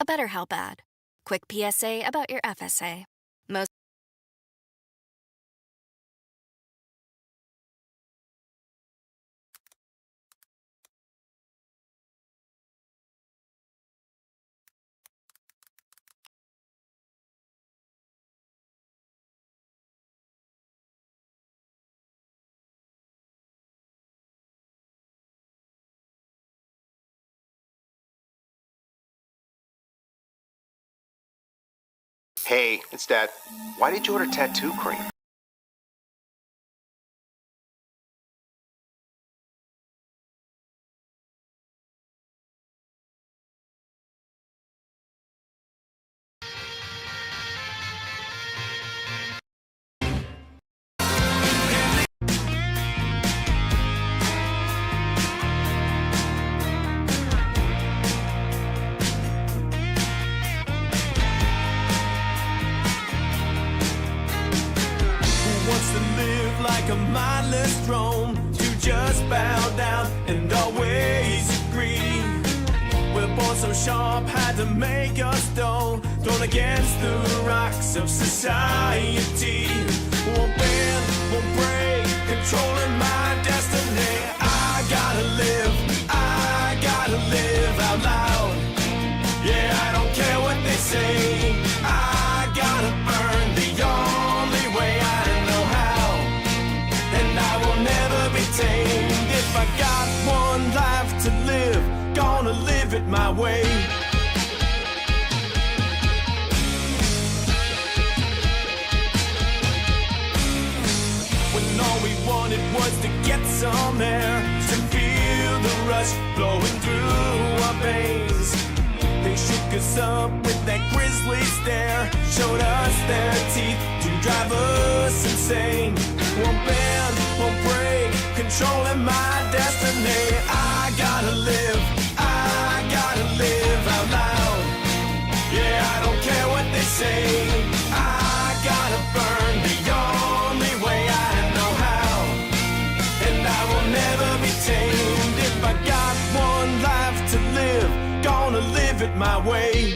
BetterHelp ad. Quick PSA about your FSA. Most Hey, it's Dad. Why did you order tattoo cream? Like a mindless drone to just bow down and always agree. We're born so sharp, had to make us dull, thrown against the rocks of society. Won't bend, won't break, controlling my destiny. I gotta live out loud. Yeah, I don't care what they say. I gotta burn the only way I know how. And I will never be tamed. If I got one life to live, gonna live it my way. When all we wanted was to get some air, to feel the rush flowing through our veins. They shook us up with that grisly stare, showed us their teeth to drive us insane. Won't bend, won't break, controlling my destiny. I gotta live out loud. Yeah, I don't care what they say. I gotta burn the only way I know how. And I will never be tamed. If I got one life to live, gonna live it my way.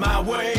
My way.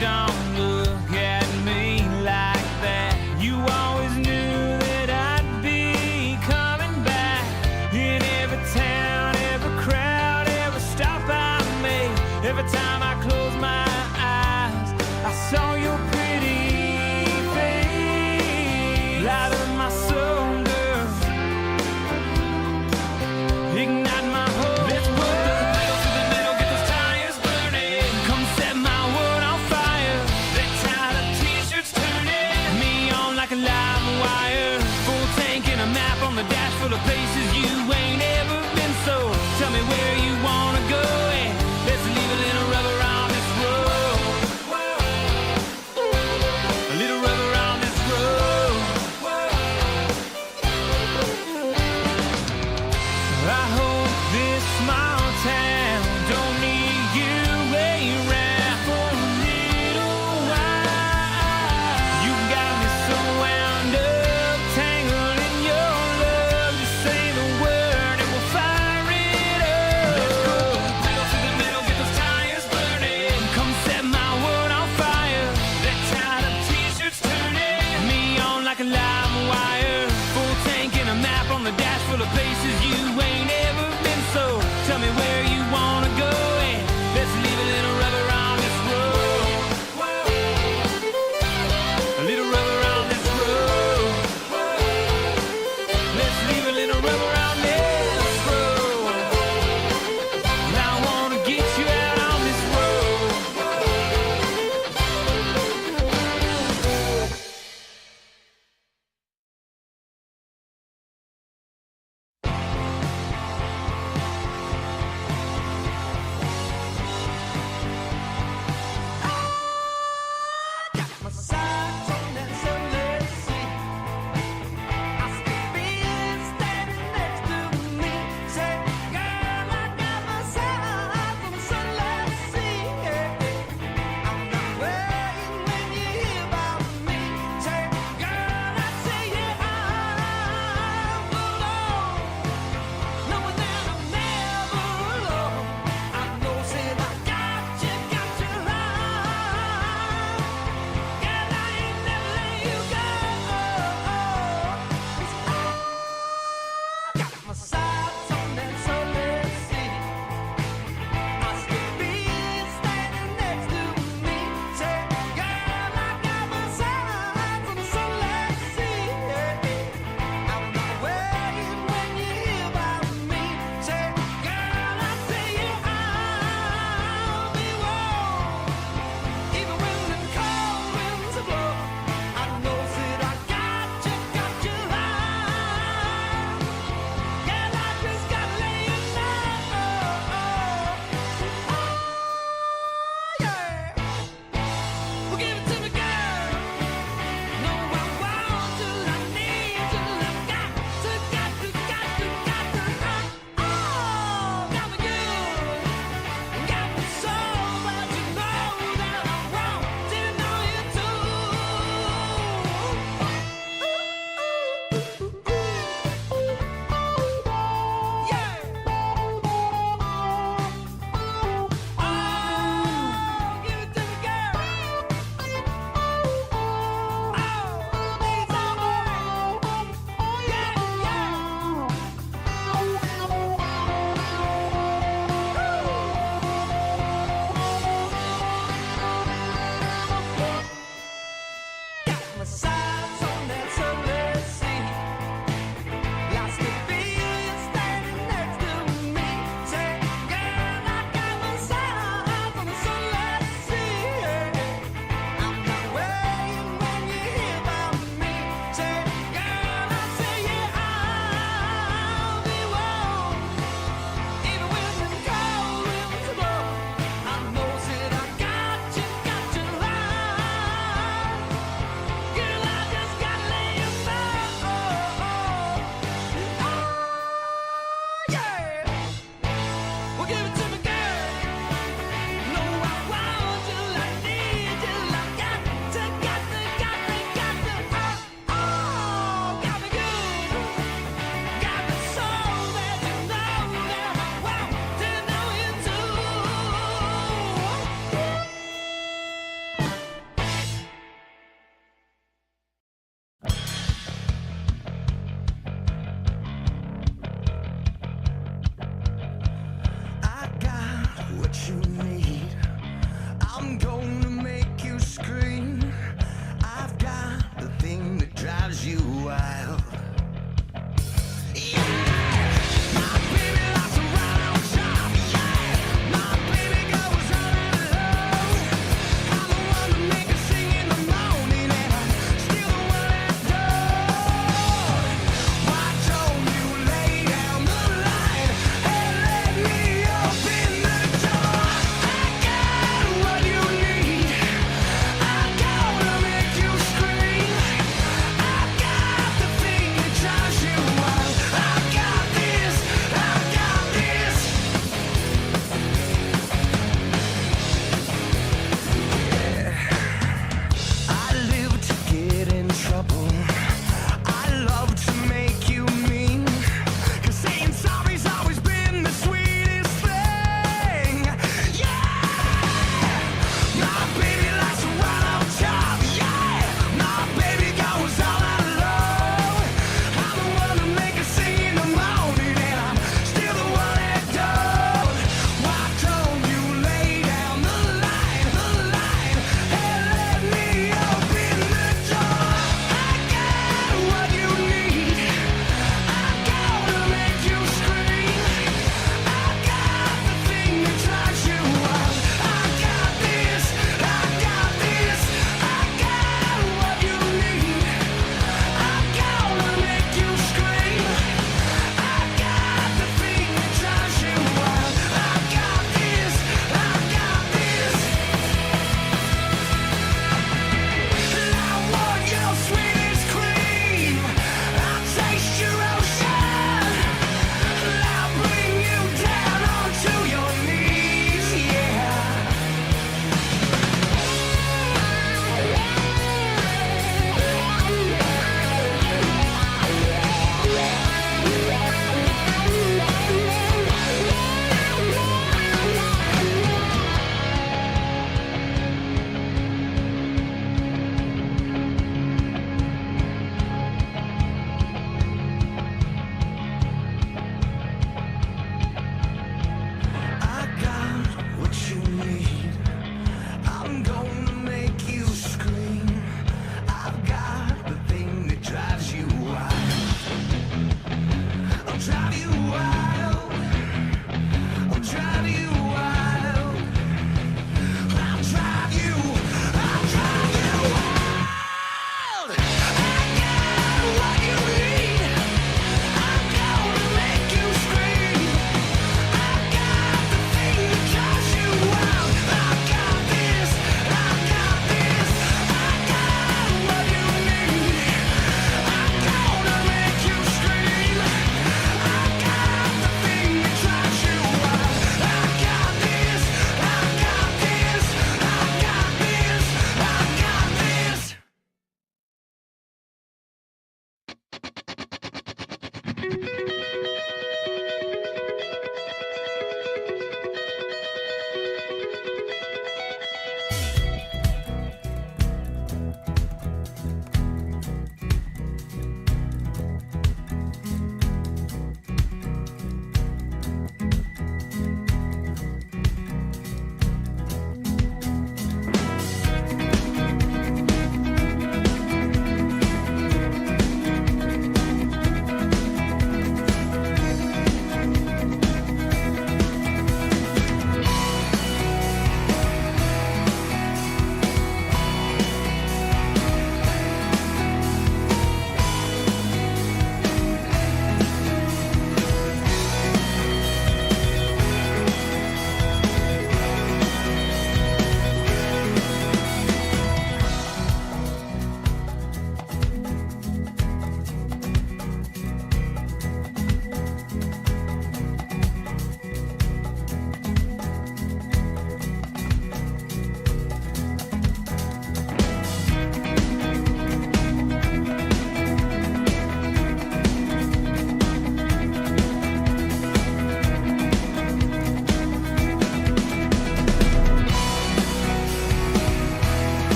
Don't look at me.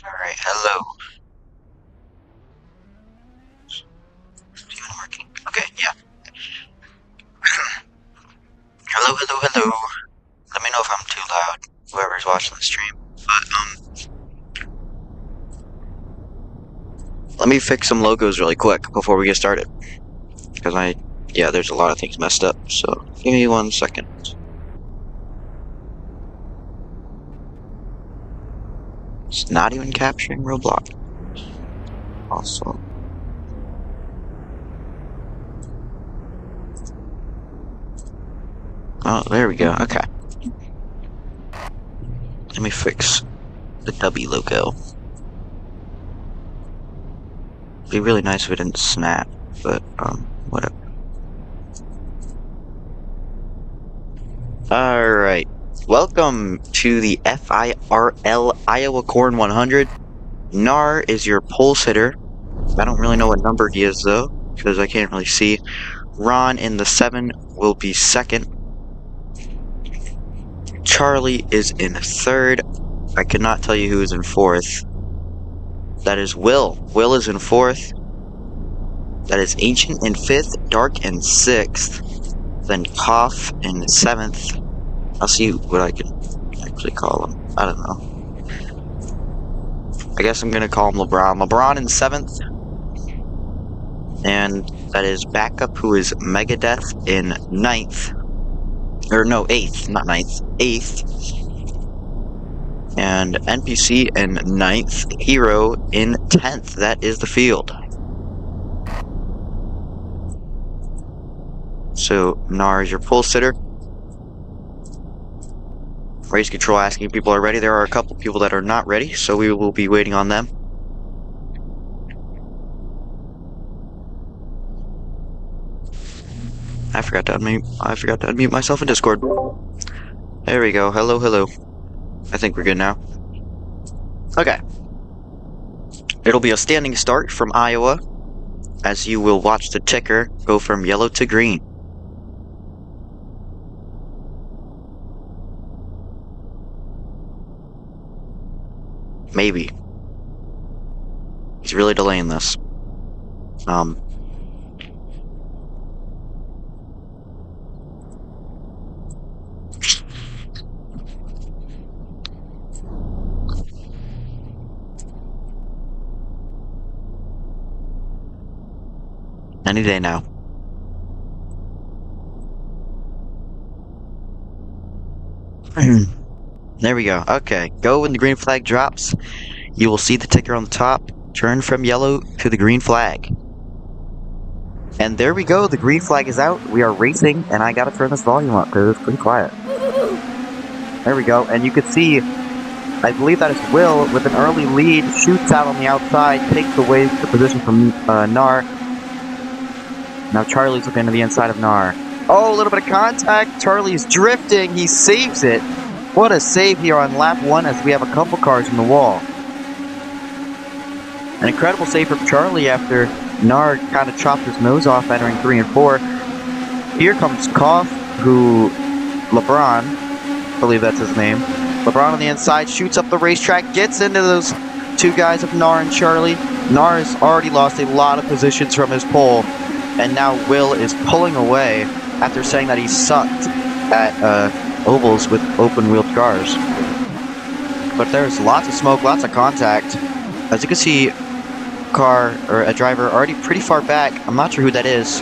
Alright, hello. Is it even working? Okay, yeah. Hello. Let me know if I'm too loud, whoever's watching the stream. But, let me fix some logos really quick before we get started. Because there's a lot of things messed up, so give me 1 second. It's not even capturing Roblox. Also. Oh, there we go, okay. Let me fix the W logo. It'd be really nice if it didn't snap, but, whatever. Alright, welcome to the FIRL Iowa Corn 100. Nar is your pole sitter. I don't really know what number he is though, because I can't really see. Ron in the 7 will be second. Charlie is in 3rd. I cannot tell you who is in 4th. That is Will. Will is in 4th. That is Ancient in 5th, Dark in 6th. Then Cough in 7th. I'll see what I can actually call him. I don't know. I guess I'm gonna call him LeBron. LeBron in 7th. And that is Backup, who is Megadeth in 9th. Or no, 8th, not 9th. 8th. And NPC in 9th. Hero in 10th. That is the field. So, Nar is your pole sitter. Race control asking if people are ready. There are a couple people that are not ready, so we will be waiting on them. I forgot to unmute myself in Discord. There we go. Hello. I think we're good now. Okay. It'll be a standing start from Iowa, as you will watch the ticker go from yellow to green. Maybe. He's really delaying this. Any day now. There we go. Okay. Go when the green flag drops. You will see the ticker on the top. Turn from yellow to the green flag. And there we go. The green flag is out. We are racing, and I gotta turn this volume up because it's pretty quiet. There we go. And you can see, I believe that is Will with an early lead. Shoots out on the outside. Takes away the position from Nar. Now Charlie's looking to the inside of Nar. Oh, a little bit of contact. Charlie's drifting. He saves it. What a save here on lap 1 as we have a couple cars in the wall. An incredible save from Charlie after Nar kind of chopped his nose off entering 3 and 4. Here comes Koff, LeBron, I believe that's his name. LeBron on the inside, shoots up the racetrack, gets into those 2 guys of Nar and Charlie. Nar has already lost a lot of positions from his pole, and now Will is pulling away after saying that he sucked at ovals with open-wheeled cars. But there's lots of smoke, lots of contact. As you can see, a driver already pretty far back. I'm not sure who that is.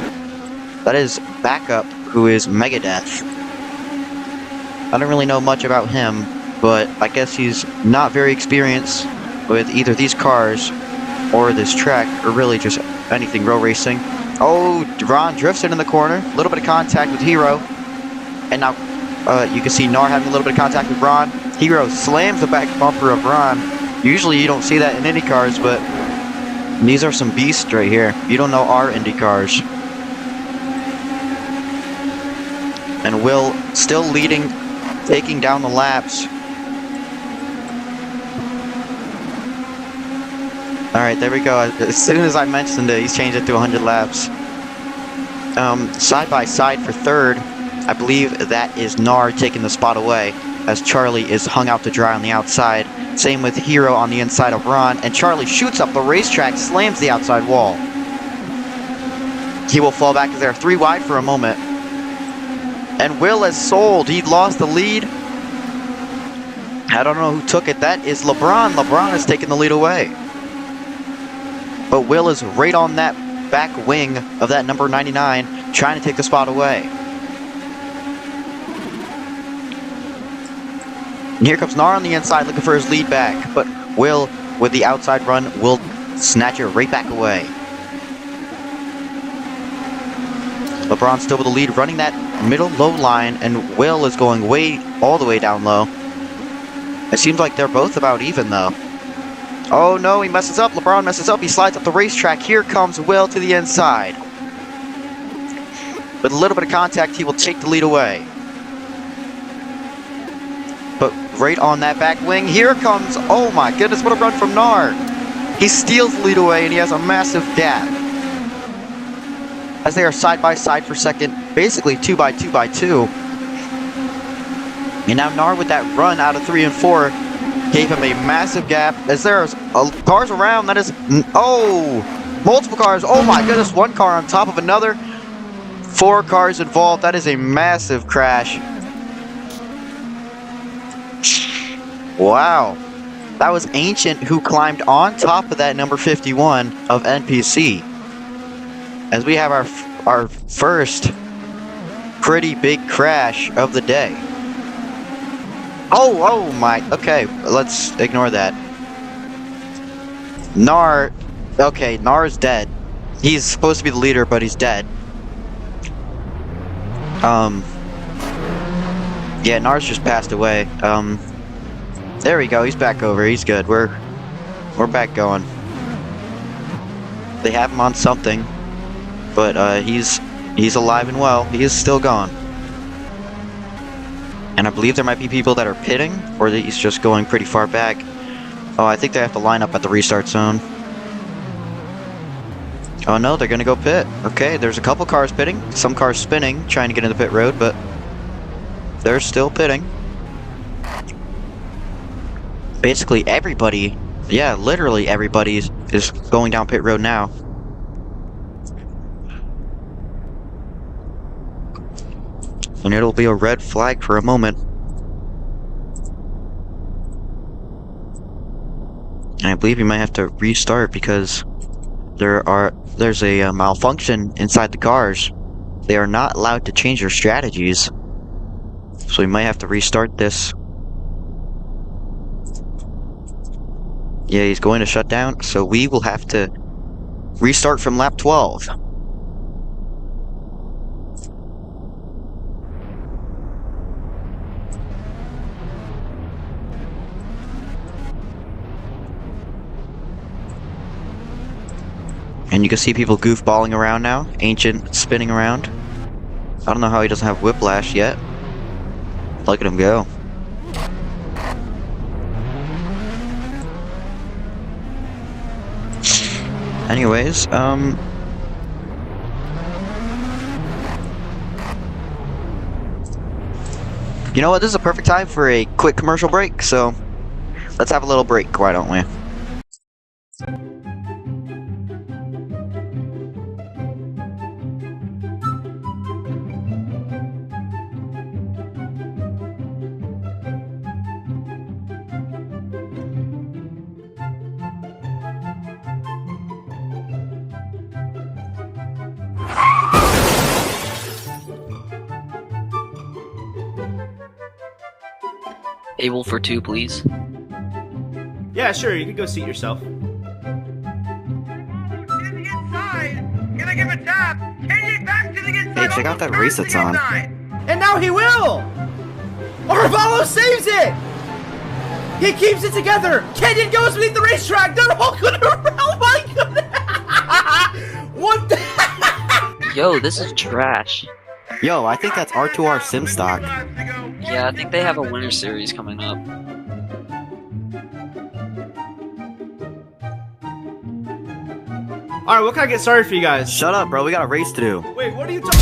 That is Backup, who is Megadeth. I don't really know much about him, but I guess he's not very experienced with either these cars or this track, or really just anything road racing. Oh, Ron drifts in the corner. A little bit of contact with Hero. And now you can see Nar having a little bit of contact with Ron. Hero slams the back bumper of Ron. Usually you don't see that in Indy cars, but these are some beasts right here. You don't know our Indy cars. And Will still leading, taking down the laps. Alright, there we go. As soon as I mentioned it, he's changed it to 100 laps. Side by side for 3rd. I believe that is Nar taking the spot away, as Charlie is hung out to dry on the outside. Same with Hero on the inside of Ron. And Charlie shoots up the racetrack, slams the outside wall. He will fall back as they're 3 wide for a moment. And Will has sold. He lost the lead. I don't know who took it. That is LeBron. LeBron has taken the lead away. But Will is right on that back wing of that number 99, trying to take the spot away. And here comes Nar on the inside, looking for his lead back. But Will, with the outside run, will snatch it right back away. LeBron still with the lead, running that middle low line, and Will is going all the way down low. It seems like they're both about even, though. Oh no, he messes up. LeBron messes up. He slides up the racetrack. Here comes Will to the inside. With a little bit of contact, he will take the lead away. But right on that back wing, here comes, oh my goodness, what a run from Nar. He steals the lead away, and he has a massive gap. As they are side by side for second, basically 2 by 2 by 2. And now Nar with that run out of 3 and 4 gave him a massive gap. As there's cars around, that is, oh, multiple cars. Oh my goodness, 1 car on top of another. 4 cars involved. That is a massive crash. Wow. That was Ancient who climbed on top of that number 51 of NPC. As we have our first pretty big crash of the day. Oh my, okay, let's ignore that. Nar, okay, Nar's dead. He's supposed to be the leader, but he's dead. Yeah, Nar's just passed away. There we go, he's back over, he's good, we're back going. They have him on something, but he's alive and well, he is still gone. And I believe there might be people that are pitting, or that he's just going pretty far back. Oh, I think they have to line up at the restart zone. Oh no, they're gonna go pit. Okay, there's a couple cars pitting, some cars spinning, trying to get in the pit road, but they're still pitting. Basically everybody, yeah, literally everybody is going down pit road now. And it'll be a red flag for a moment. And I believe you might have to restart because there's a malfunction inside the cars. They are not allowed to change their strategies. So we might have to restart this. Yeah, he's going to shut down, so we will have to restart from lap 12. And you can see people goofballing around now. Ancient spinning around. I don't know how he doesn't have whiplash yet. Look at him go. Anyways, you know what? This is a perfect time for a quick commercial break, so let's have a little break, why don't we? Table for 2, please. Yeah, sure, you can go seat yourself. To the inside! Can I give a tap? Can you back to the inside? Hey, check out that race that's on. And now he will! Arvalo saves it! He keeps it together! Kenyon goes beneath the racetrack! They're all good around! Oh my goodness! What the? Yo, this is trash. Yo, I think that's R2R sim stock. Yeah, I think they have a winter series coming up. Alright, what can I get started for you guys? Shut up, bro, we got a race to do. Wait, what are you talking?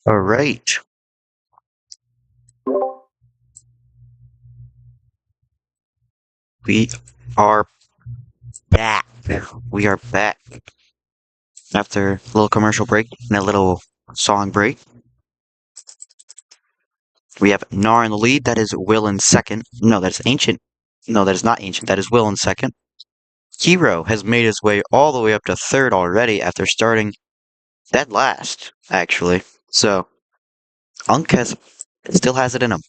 All right. We are back. We are back. After a little commercial break and a little song break. We have Nar in the lead. That is Will in second. No, that is Ancient. No, that is not Ancient. That is Will in second. Hero has made his way all the way up to third already after starting dead last, actually. So, Unk still has it in him.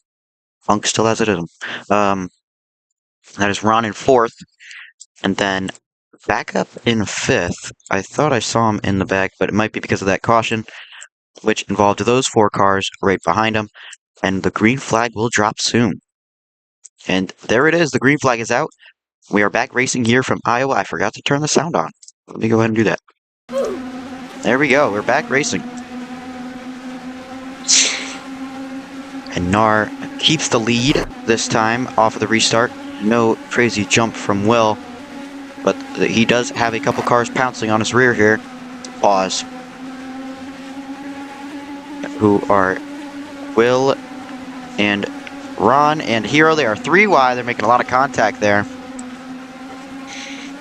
Unk still has it in him. That is Ron in fourth. And then back up in fifth. I thought I saw him in the back, but it might be because of that caution, which involved those 4 cars right behind him. And the green flag will drop soon. And there it is. The green flag is out. We are back racing here from Iowa. I forgot to turn the sound on. Let me go ahead and do that. There we go. We're back racing. And Nar keeps the lead this time off of the restart. No crazy jump from Will. But he does have a couple cars pouncing on his rear here. Pause. Who are Will and Ron and Hero. They are 3 wide. They're making a lot of contact there.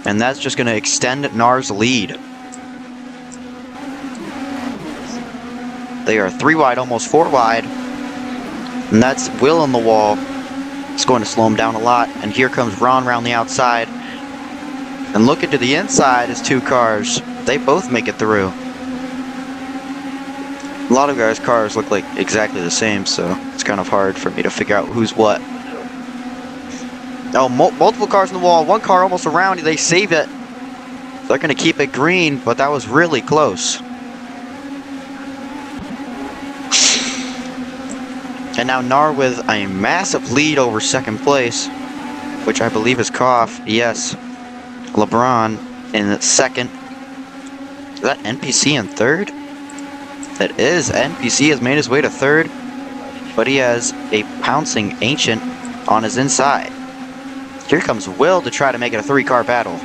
And that's just going to extend Nar's lead. They are 3 wide, almost 4 wide. And that's Will on the wall. It's going to slow him down a lot. And here comes Ron around the outside. And looking to the inside is 2 cars. They both make it through. A lot of guys' cars look like exactly the same, so it's kind of hard for me to figure out who's what. Oh, multiple cars in the wall. 1 car almost around. They save it. They're going to keep it green, but that was really close. And now Nar with a massive lead over second place, which I believe is Koff. Yes. LeBron in second. Is that NPC in third? That is. NPC has made his way to third, but he has a pouncing Ancient on his inside. Here comes Will to try to make it a 3-car battle.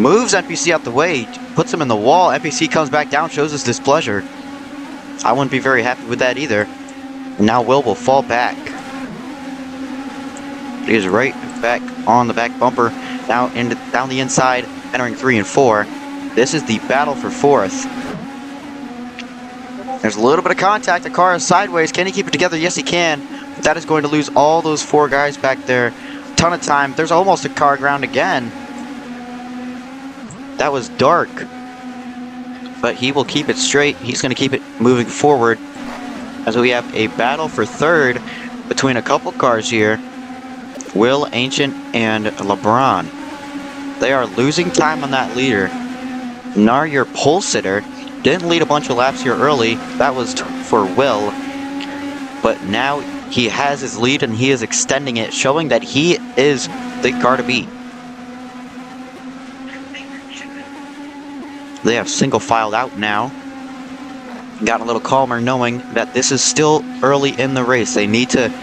Moves NPC out the way, puts him in the wall. NPC comes back down, shows his displeasure. I wouldn't be very happy with that either. And now Will fall back. He is right back on the back bumper. Now down the inside, entering 3 and 4. This is the battle for 4th. There's a little bit of contact. The car is sideways. Can he keep it together? Yes, he can. But that is going to lose all those 4 guys back there. Ton of time. There's almost a car ground again. That was dark. But he will keep it straight. He's going to keep it moving forward. As we have a battle for 3rd between a couple cars here. Will, Ancient, and LeBron. They are losing time on that leader. Nar, your pole sitter, didn't lead a bunch of laps here early. That was for Will. But now he has his lead and he is extending it, showing that he is the car to beat. They have single filed out now. Got a little calmer knowing that this is still early in the race. They need to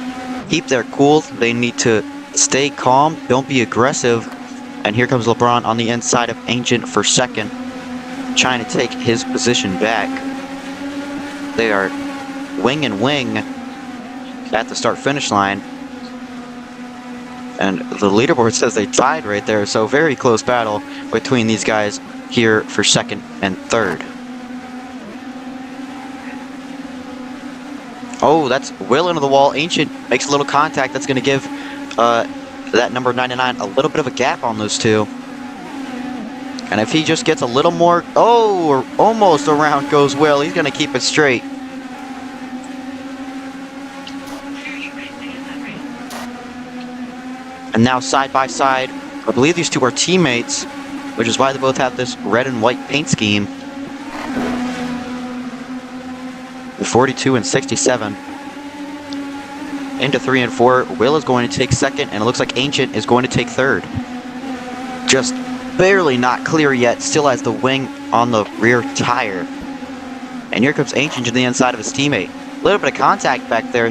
keep their cool. They need to stay calm. Don't be aggressive. And here comes LeBron on the inside of Ancient for second, trying to take his position back. They are wing and wing at the start-finish line. And the leaderboard says they tied right there, so very close battle between these guys here for second and third. Oh, that's Will into the wall. Ancient makes a little contact. That's going to give that number 99 a little bit of a gap on those 2. And if he just gets a little more... Oh, almost around goes Will. He's going to keep it straight. And now side by side, I believe these 2 are teammates, which is why they both have this red and white paint scheme. 42 and 67. Into 3 and 4. Will is going to take second, and it looks like Ancient is going to take third. Just barely not clear yet. Still has the wing on the rear tire. And here comes Ancient to the inside of his teammate. A little bit of contact back there.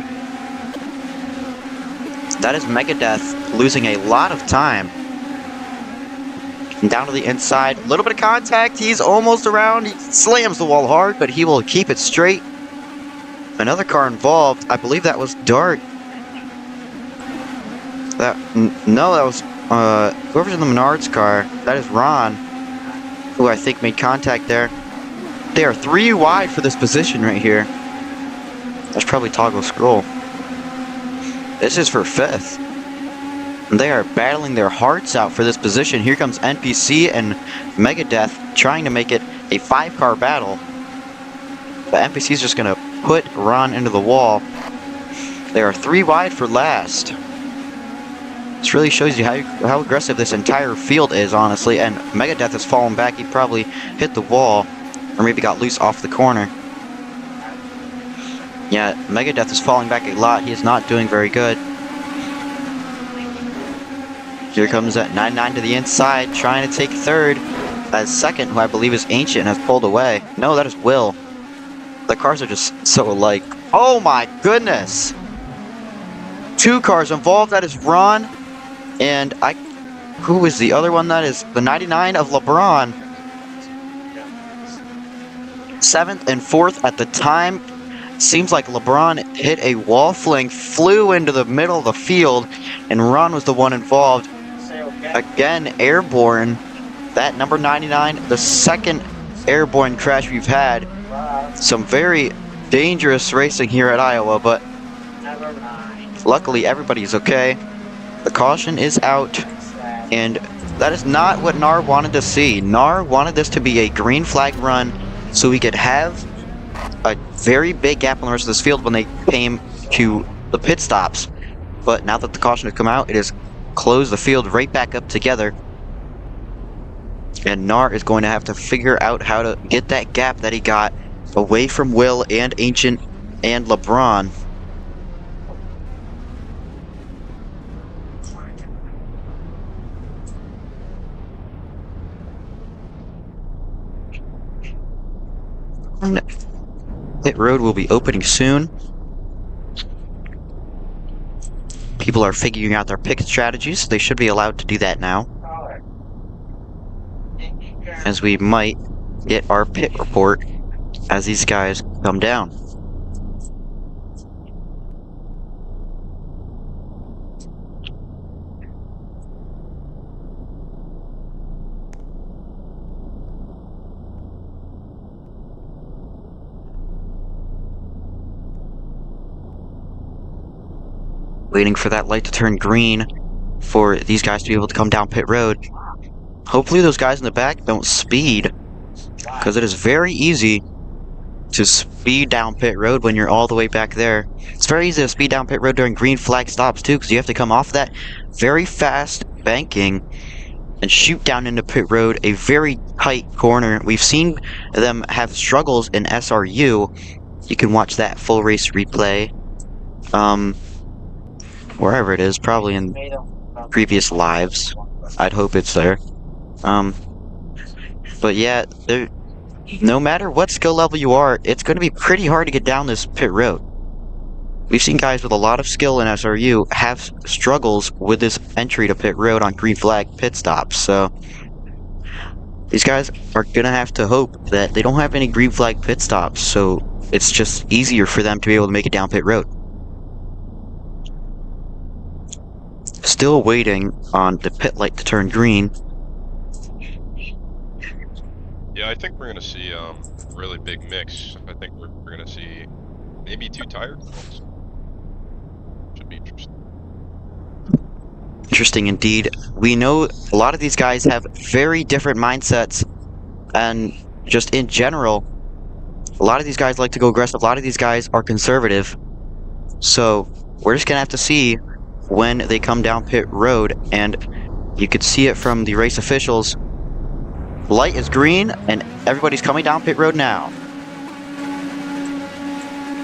That is Megadeth losing a lot of time. And down to the inside. A little bit of contact. He's almost around. He slams the wall hard, but he will keep it straight. Another car involved. I believe that was Dart. No, that was whoever's in the Menards car. That is Ron, who I think made contact there. They are 3 wide for this position right here. That's probably Toggle Scroll. This is for 5th. And they are battling their hearts out for this position. Here comes NPC and Megadeth trying to make it a 5-car battle. But NPC is just going to put Ron into the wall. They are 3 wide for last. This really shows you how aggressive this entire field is, honestly. And Megadeth has fallen back. He probably hit the wall, or maybe got loose off the corner. Yeah, Megadeth is falling back a lot. He is not doing very good. Here comes that 99 to the inside, trying to take 3rd. As 2nd, who I believe is Ancient, has pulled away. No, that is Will. The cars are just so alike. Oh my goodness! 2 cars involved. That is Ron. And who is the other one? That is the 99 of LeBron. 7th and 4th at the time. Seems like LeBron hit a wall fling, flew into the middle of the field, and Ron was the one involved. Again, airborne. That number 99, the 2nd airborne crash we've had. Some very dangerous racing here at Iowa, but luckily everybody's okay. The caution is out, and that is not what NAR wanted to see. NAR wanted this to be a green flag run so we could have a very big gap on the rest of this field when they came to the pit stops. But now that the caution has come out, it has closed the field right back up together. And NAR is going to have to figure out how to get that gap that he got away from Will and Ancient and LeBron. Pit road will be opening soon. People are figuring out their pit strategies. They should be allowed to do that now, as we might get our pit report as these guys come down. Waiting for that light to turn green for these guys to be able to come down pit road. Hopefully those guys in the back don't speed, because it is very easy to speed down pit road when you're all the way back there. It's very easy to speed down pit road during green flag stops too, because you have to come off that very fast banking and shoot down into pit road, a very tight corner. We've seen them have struggles in SRU. You can watch that full race replay. Wherever it is, probably in previous lives. I'd hope it's there. But yeah, no matter what skill level you are, it's going to be pretty hard to get down this pit road. We've seen guys with a lot of skill in SRU have struggles with this entry to pit road on green flag pit stops, so these guys are going to have to hope that they don't have any green flag pit stops, so it's just easier for them to be able to make it down pit road. Still waiting on the pit light to turn green. Yeah, I think we're going to see a really big mix. I think we're going to see maybe 2 tires. Should be interesting. Interesting indeed. We know a lot of these guys have very different mindsets, and just in general, a lot of these guys like to go aggressive. A lot of these guys are conservative. So we're just going to have to see when they come down pit road, and you could see it from the race officials. Light is green, and everybody's coming down pit road now.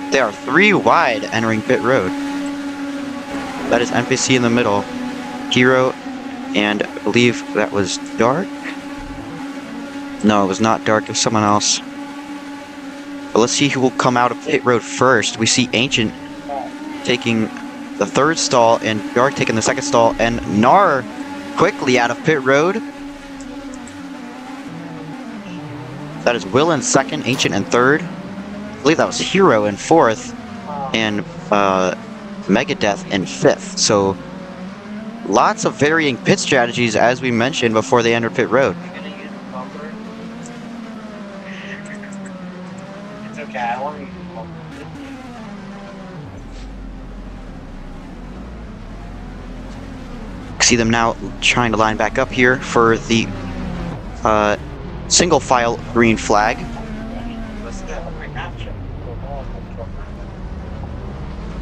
They are 3 wide entering pit road. That is NPC in the middle, Hero, and I believe that was Dark? No, it was not Dark, it was someone else. But let's see who will come out of pit road first. We see Ancient taking the 3rd stall, and Dark taking the 2nd stall, and Nar quickly out of pit road. That is Will in second, Ancient in third. I believe that was Hero in fourth, and Megadeth in fifth. So lots of varying pit strategies, as we mentioned before they entered pit road. It's okay, I want to use the bumper. See them now trying to line back up here for the single file green flag.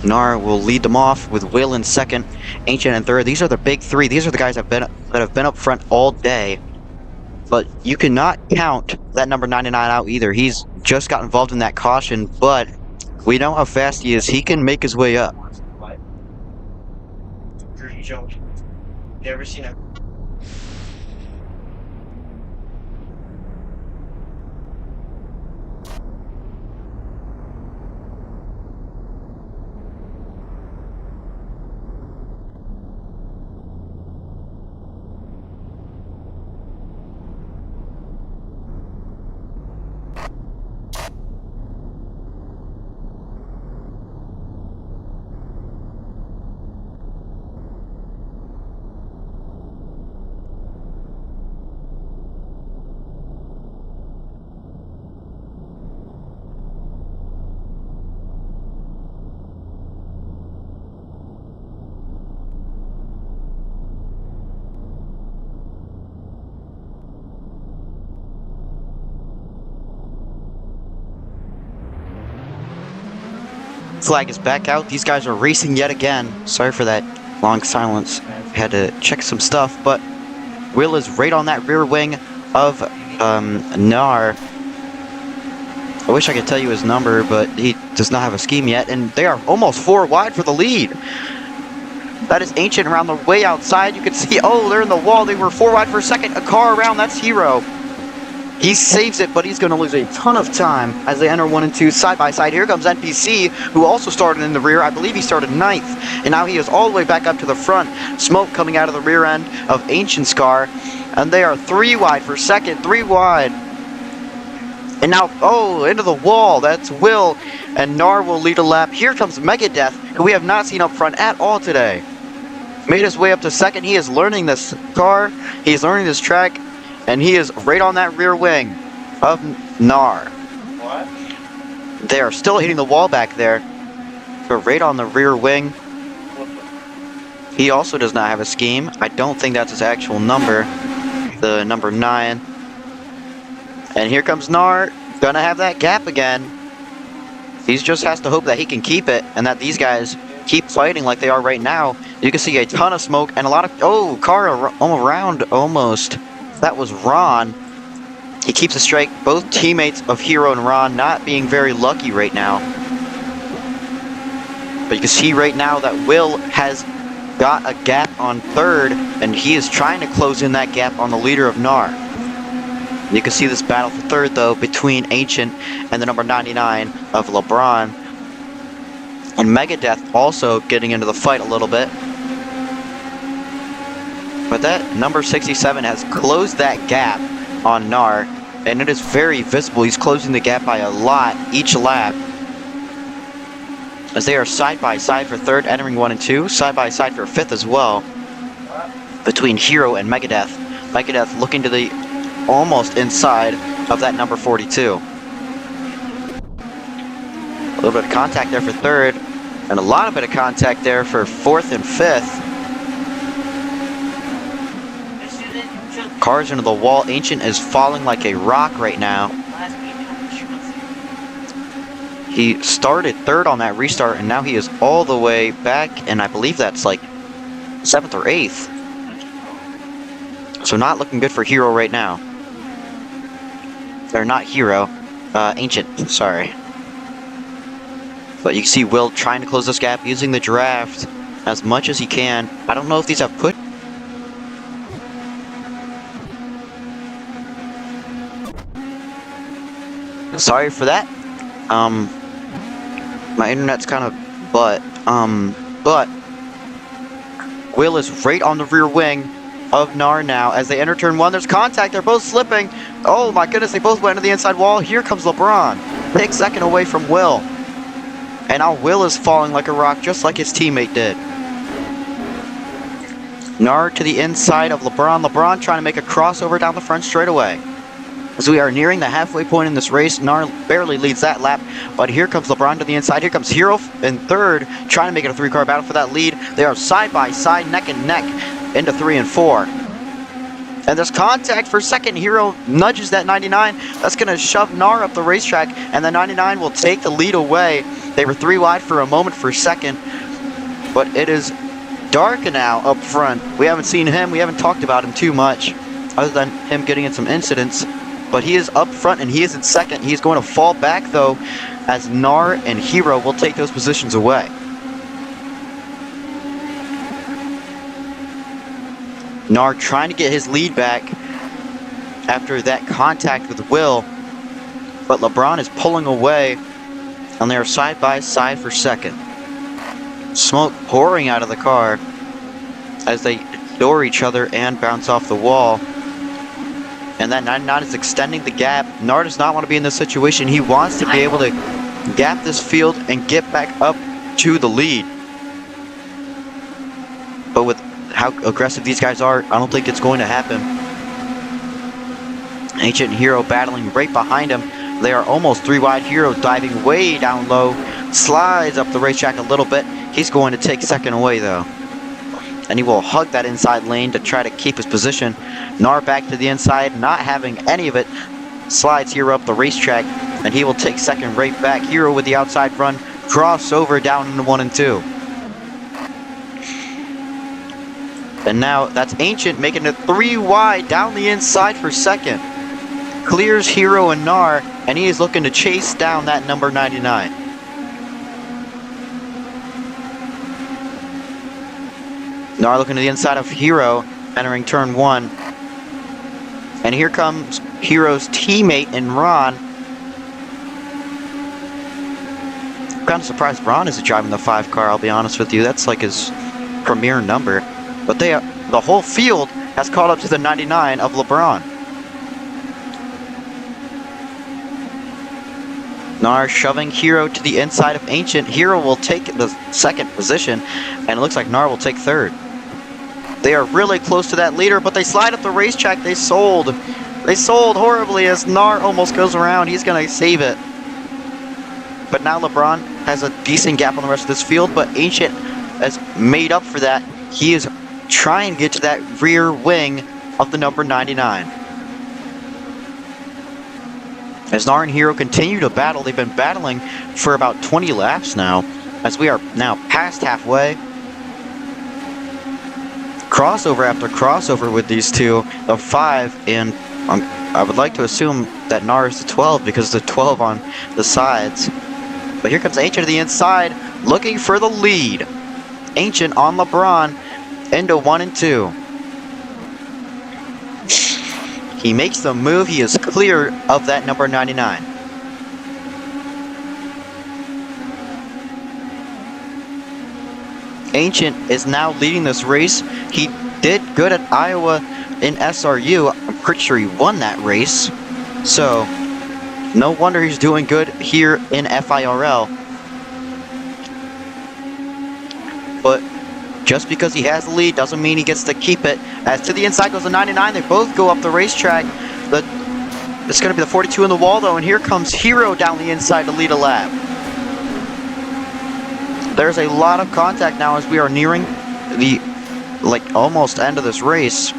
Nar will lead them off with Will in second, Ancient in third. These are the big three. These are the guys that have been up front all day. But you cannot count that number 99 out either. He's just got involved in that caution, but we know how fast he is. He can make his way up. Never seen a Flag is back out. These guys are racing yet again. Sorry for that long silence. Had to check some stuff, but Will is right on that rear wing of Nar. I wish I could tell you his number, but he does not have a scheme yet, and they are almost 4 wide for the lead. That is Ancient around the way outside. You can see, oh, they're in the wall. They were 4 wide for a second. A car around, that's Hero. He saves it, but he's going to lose a ton of time as they enter 1 and 2 side by side. Here comes NPC, who also started in the rear. I believe he started 9th, and now he is all the way back up to the front. Smoke coming out of the rear end of Ancient's car, and they are 3 wide for second, 3 wide. And now, oh, into the wall. That's Will, and Nar will lead a lap. Here comes Megadeth, who we have not seen up front at all today. Made his way up to second. He is learning this car. He's learning this track. And he is right on that rear wing of Nar. what? They are still hitting the wall back there. They're right on the rear wing. He also does not have a scheme. I don't think that's his actual number. The number 9. And here comes Nar. Gonna have that gap again. He just has to hope that he can keep it and that these guys keep fighting like they are right now. You can see a ton of smoke and a lot of... Oh, car around almost. That was Ron. He keeps a strike. Both teammates of Hero and Ron not being very lucky right now. But you can see right now that Will has got a gap on third, and he is trying to close in that gap on the leader of Nar. You can see this battle for third, though, between Ancient and the number 99 of LeBron. And Megadeth also getting into the fight a little bit. But that number 67 has closed that gap on Nar, and it is very visible. He's closing the gap by a lot each lap. As they are side by side for third, entering 1 and 2, side by side for fifth as well, between Hero and Megadeth. Megadeth looking to the almost inside of that number 42. A little bit of contact there for third, and a lot of bit of contact there for fourth and fifth. Cars into the wall. Ancient is falling like a rock right now. He started third on that restart, and now he is all the way back, and I believe that's like 7th or 8th. So not looking good for Hero right now. Or not Hero, Ancient, sorry. But you can see Will trying to close this gap using the draft as much as he can. I don't know if these have put... Sorry for that. My internet's kind of but Will is right on the rear wing of Nar now. As they enter turn 1, there's contact. They're both slipping. Oh my goodness, they both went to the inside wall. Here comes LeBron. Big second away from Will. And now Will is falling like a rock, just like his teammate did. Nar to the inside of LeBron. LeBron trying to make a crossover down the front straightaway. As we are nearing the halfway point in this race, Nar barely leads that lap, but here comes LeBron to the inside. Here comes Hero in third, trying to make it a 3-car battle for that lead. They are side by side, neck and neck, into 3 and 4. And there's contact for second. Hero nudges that 99. That's going to shove Nar up the racetrack, and the 99 will take the lead away. They were 3 wide for a moment for second, but it is dark now up front. We haven't seen him. We haven't talked about him too much, other than him getting in some incidents. But he is up front and he is in second. He's going to fall back though, as Nar and Hero will take those positions away. Nar trying to get his lead back after that contact with Will, but LeBron is pulling away, and they are side by side for second. Smoke pouring out of the car as they door each other and bounce off the wall. And that 99 is extending the gap. Nar does not want to be in this situation. He wants to be able to gap this field and get back up to the lead. But with how aggressive these guys are, I don't think it's going to happen. Ancient and Hero battling right behind him. They are almost 3 wide. Hero diving way down low. Slides up the racetrack a little bit. He's going to take second away though. And he will hug that inside lane to try to keep his position. Nar back to the inside, not having any of it. Slides Hero up the racetrack, and he will take second right back. Hero with the outside run, crossover down into 1 and 2. And now that's Ancient making it 3 wide down the inside for second. Clears Hero and Nar, and he is looking to chase down that number 99. Nar looking to the inside of Hero, entering turn 1. And here comes Hero's teammate in Ron. I'm kind of surprised Ron isn't driving the 5 car, I'll be honest with you. That's like his premier number. But the whole field has caught up to the 99 of LeBron. Nar shoving Hero to the inside of Ancient. Hero will take the second position, and it looks like Nar will take third. They are really close to that leader, but they slide up the racetrack. They sold. They sold horribly as Nar almost goes around. He's going to save it. But now LeBron has a decent gap on the rest of this field, but Ancient has made up for that. He is trying to get to that rear wing of the number 99. As Nar and Hero continue to battle, they've been battling for about 20 laps now, as we are now past halfway. Crossover after crossover with these two of 5, and I would like to assume that Nar is the 12 because the 12 on the sides. But here comes Ancient to the inside, looking for the lead. Ancient on LeBron into 1 and 2. He makes the move. He is clear of that number 99. Ancient is now leading this race. He did good at Iowa in SRU. I'm pretty sure he won that race. So, no wonder he's doing good here in FIRL. But just because he has the lead doesn't mean he gets to keep it. As to the inside goes the 99. They both go up the racetrack. It's going to be the 42 in the wall though, and here comes Hero down the inside to lead a lap. There's a lot of contact now as we are nearing the almost end of this race.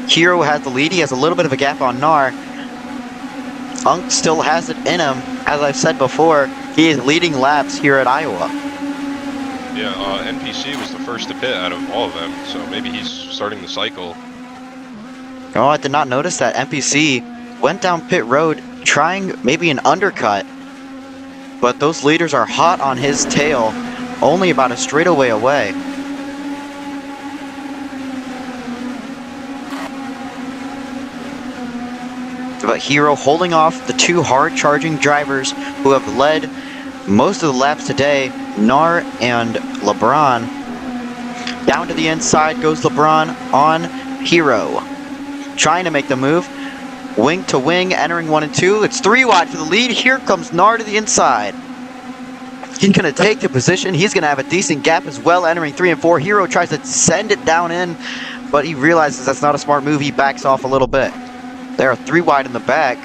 Hero has the lead. He has a little bit of a gap on Nar. Unk still has it in him. As I've said before, he is leading laps here at Iowa. Yeah, NPC was the first to pit out of all of them, so maybe he's starting the cycle. Oh, I did not notice that. NPC went down pit road trying maybe an undercut, but those leaders are hot on his tail, only about a straightaway away. But Hero holding off the 2 hard-charging drivers who have led most of the laps today, Nar and LeBron. Down to the inside goes LeBron on Hero. Trying to make the move. Wing to wing, entering 1 and 2. It's 3 wide for the lead. Here comes Nar to the inside. He's going to take the position. He's going to have a decent gap as well, entering 3 and 4. Hero tries to send it down in, but he realizes that's not a smart move. He backs off a little bit. There are 3 wide in the back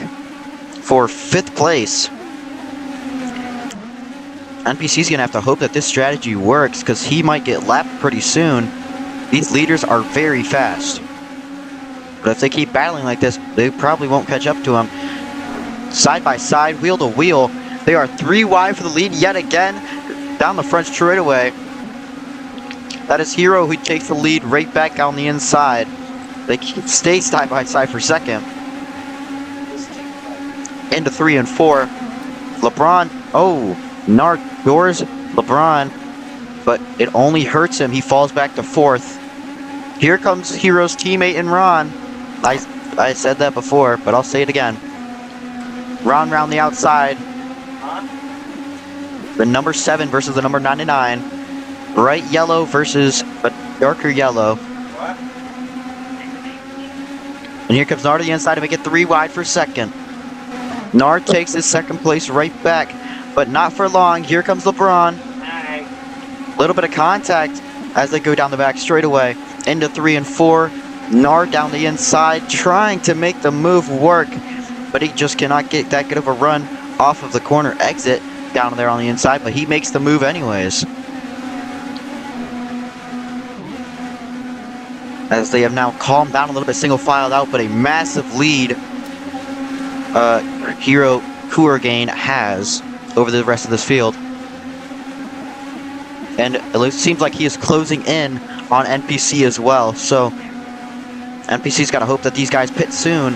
for 5th place. NPC's going to have to hope that this strategy works because he might get lapped pretty soon. These leaders are very fast. But if they keep battling like this, they probably won't catch up to him. Side by side, wheel to wheel. They are 3 wide for the lead yet again. Down the front straightaway. That is Hero who takes the lead right back on the inside. They stay side by side for second. Into 3 and 4. LeBron, Nar doors LeBron, but it only hurts him. He falls back to 4th. Here comes Hero's teammate in Ron. I said that before, but I'll say it again. Ron round the outside. The number 7 versus the number 99. Bright yellow versus a darker yellow. And here comes Nar to the inside to make it 3 wide for second. Nar takes his second place right back, but not for long. Here comes LeBron. Little bit of contact as they go down the back straightaway. Into 3 and 4. Nar down the inside trying to make the move work, but he just cannot get that good of a run off of the corner exit down there on the inside, but he makes the move anyways. As they have now calmed down a little bit, single filed out, but a massive lead Hero Courgain has over the rest of this field. And it seems like he is closing in on NPC as well, so NPC's got to hope that these guys pit soon,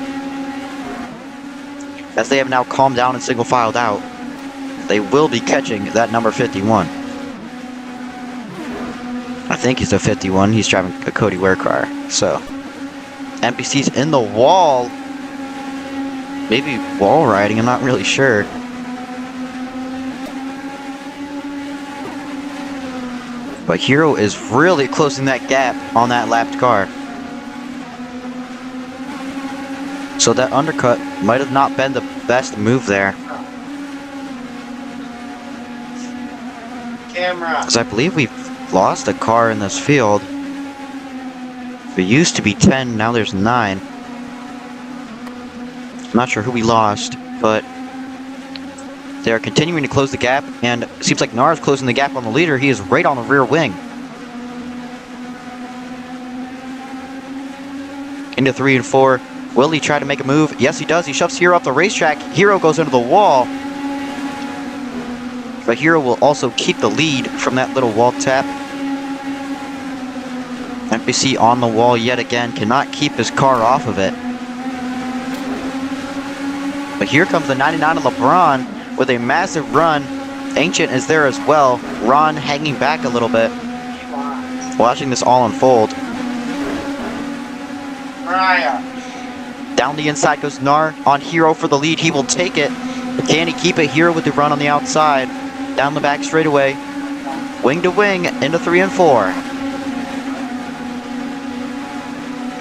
as they have now calmed down and single filed out. They will be catching that number 51. I think he's a 51. He's driving a Cody Ware car. So NPC's in the wall. Maybe wall riding, I'm not really sure. But Hero is really closing that gap on that lapped car. So that undercut might have not been the best move there. Because I believe we've lost a car in this field. There used to be 10, now there's 9. I'm not sure who we lost, but they are continuing to close the gap, and it seems like Nar is closing the gap on the leader. He is right on the rear wing. Into 3 and 4. Will he try to make a move? Yes, he does. He shoves Hero off the racetrack. Hero goes into the wall. But Hero will also keep the lead from that little wall tap. NPC on the wall yet again. Cannot keep his car off of it. But here comes the 99 of LeBron with a massive run. Ancient is there as well. Ron hanging back a little bit. Watching this all unfold. Down the inside goes Nar on Hero for the lead. He will take it. But can he keep it? Hero with the run on the outside. Down the back straightaway. Wing to wing into 3 and 4.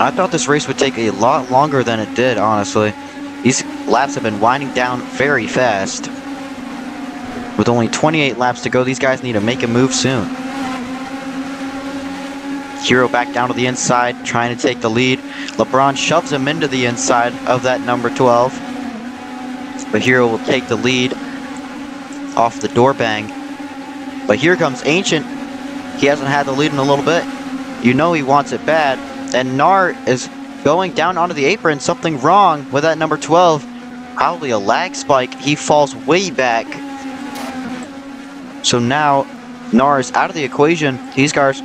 I thought this race would take a lot longer than it did, honestly. These laps have been winding down very fast. With only 28 laps to go, these guys need to make a move soon. Hero back down to the inside, trying to take the lead. LeBron shoves him into the inside of that number 12. But Hero will take the lead off the door bang. But here comes Ancient. He hasn't had the lead in a little bit. You know he wants it bad. And Nar is going down onto the apron. Something wrong with that number 12. Probably a lag spike. He falls way back. So now Nar is out of the equation. These guys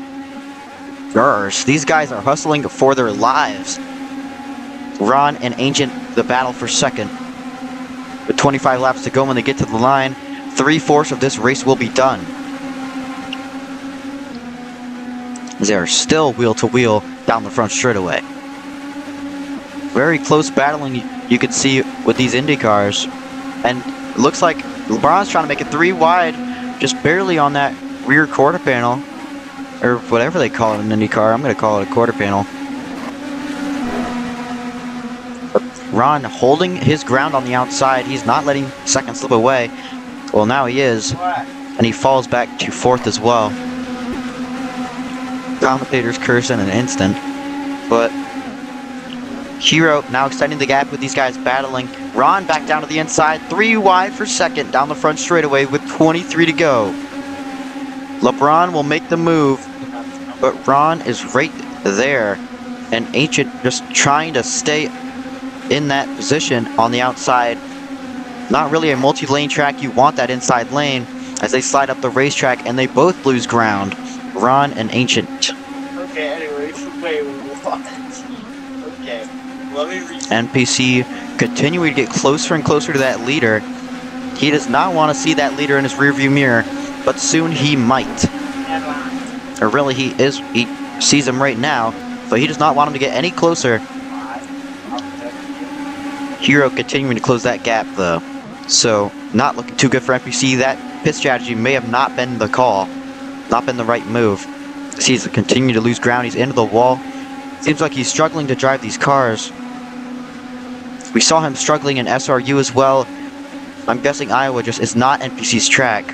are hustling for their lives. Ron and Ancient, the battle for second. With 25 laps to go when they get to the line, 3/4 of this race will be done. They are still wheel to wheel down the front straightaway. Very close battling you can see with these Indy cars. And it looks like LeBron's trying to make it 3 wide, just barely on that rear quarter panel. or whatever they call it in IndyCar. I'm gonna call it a quarter panel. Ron holding his ground on the outside. He's not letting second slip away. Well, now he is, and he falls back to 4th as well. Commentators curse in an instant, but Hero now extending the gap with these guys battling. Ron back down to the inside, 3 wide for second down the front straightaway with 23 to go. LeBron will make the move, but Ron is right there, and Ancient just trying to stay in that position on the outside. Not really a multi-lane track. You want that inside lane as they slide up the racetrack, and they both lose ground. Ron and Ancient. Okay, anyway, wait, what? Okay, let me read. NPC continuing to get closer and closer to that leader. He does not want to see that leader in his rearview mirror, but soon he might. Or really, he sees him right now, but he does not want him to get any closer. Hero continuing to close that gap though. So, not looking too good for NPC. That pit strategy may have not been the call. Not been the right move. He's continuing to lose ground. He's into the wall. Seems like he's struggling to drive these cars. We saw him struggling in SRU as well. I'm guessing Iowa just is not NPC's track.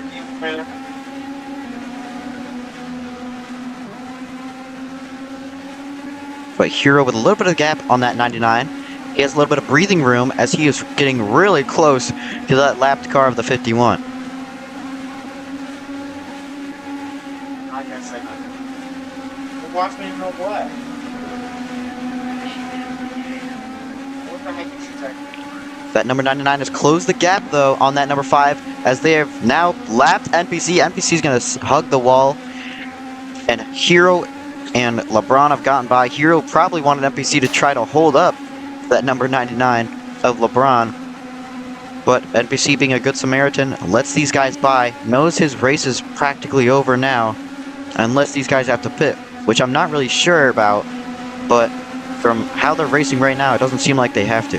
But Hero with a little bit of gap on that 99. He has a little bit of breathing room as he is getting really close to that lapped car of the 51. I guess I know. Watch me know what? What the heck is she talking about? That number 99 has closed the gap though on that number 5 as they have now lapped NPC. NPC is going to hug the wall, and Hero and LeBron have gotten by. Hero probably wanted NPC to try to hold up that number 99 of LeBron, but NPC, being a good Samaritan, lets these guys by, knows his race is practically over now, unless these guys have to pit, which I'm not really sure about, but from how they're racing right now, it doesn't seem like they have to.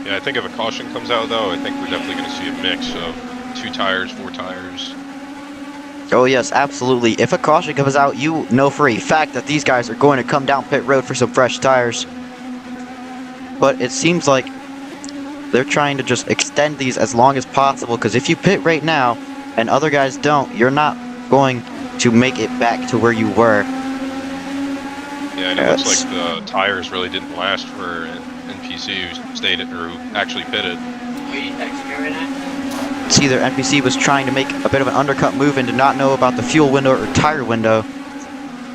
Yeah, I think if a caution comes out though, I think we're definitely going to see a mix of 2 tires, 4 tires. Oh yes, absolutely. If a caution comes out, you know for a fact that these guys are going to come down pit road for some fresh tires. But it seems like they're trying to just extend these as long as possible, because if you pit right now and other guys don't, you're not going to make it back to where you were. Yeah, and it looks like the tires really didn't last for NPC who stayed or who actually pitted. It's either NPC was trying to make a bit of an undercut move and did not know about the fuel window or tire window,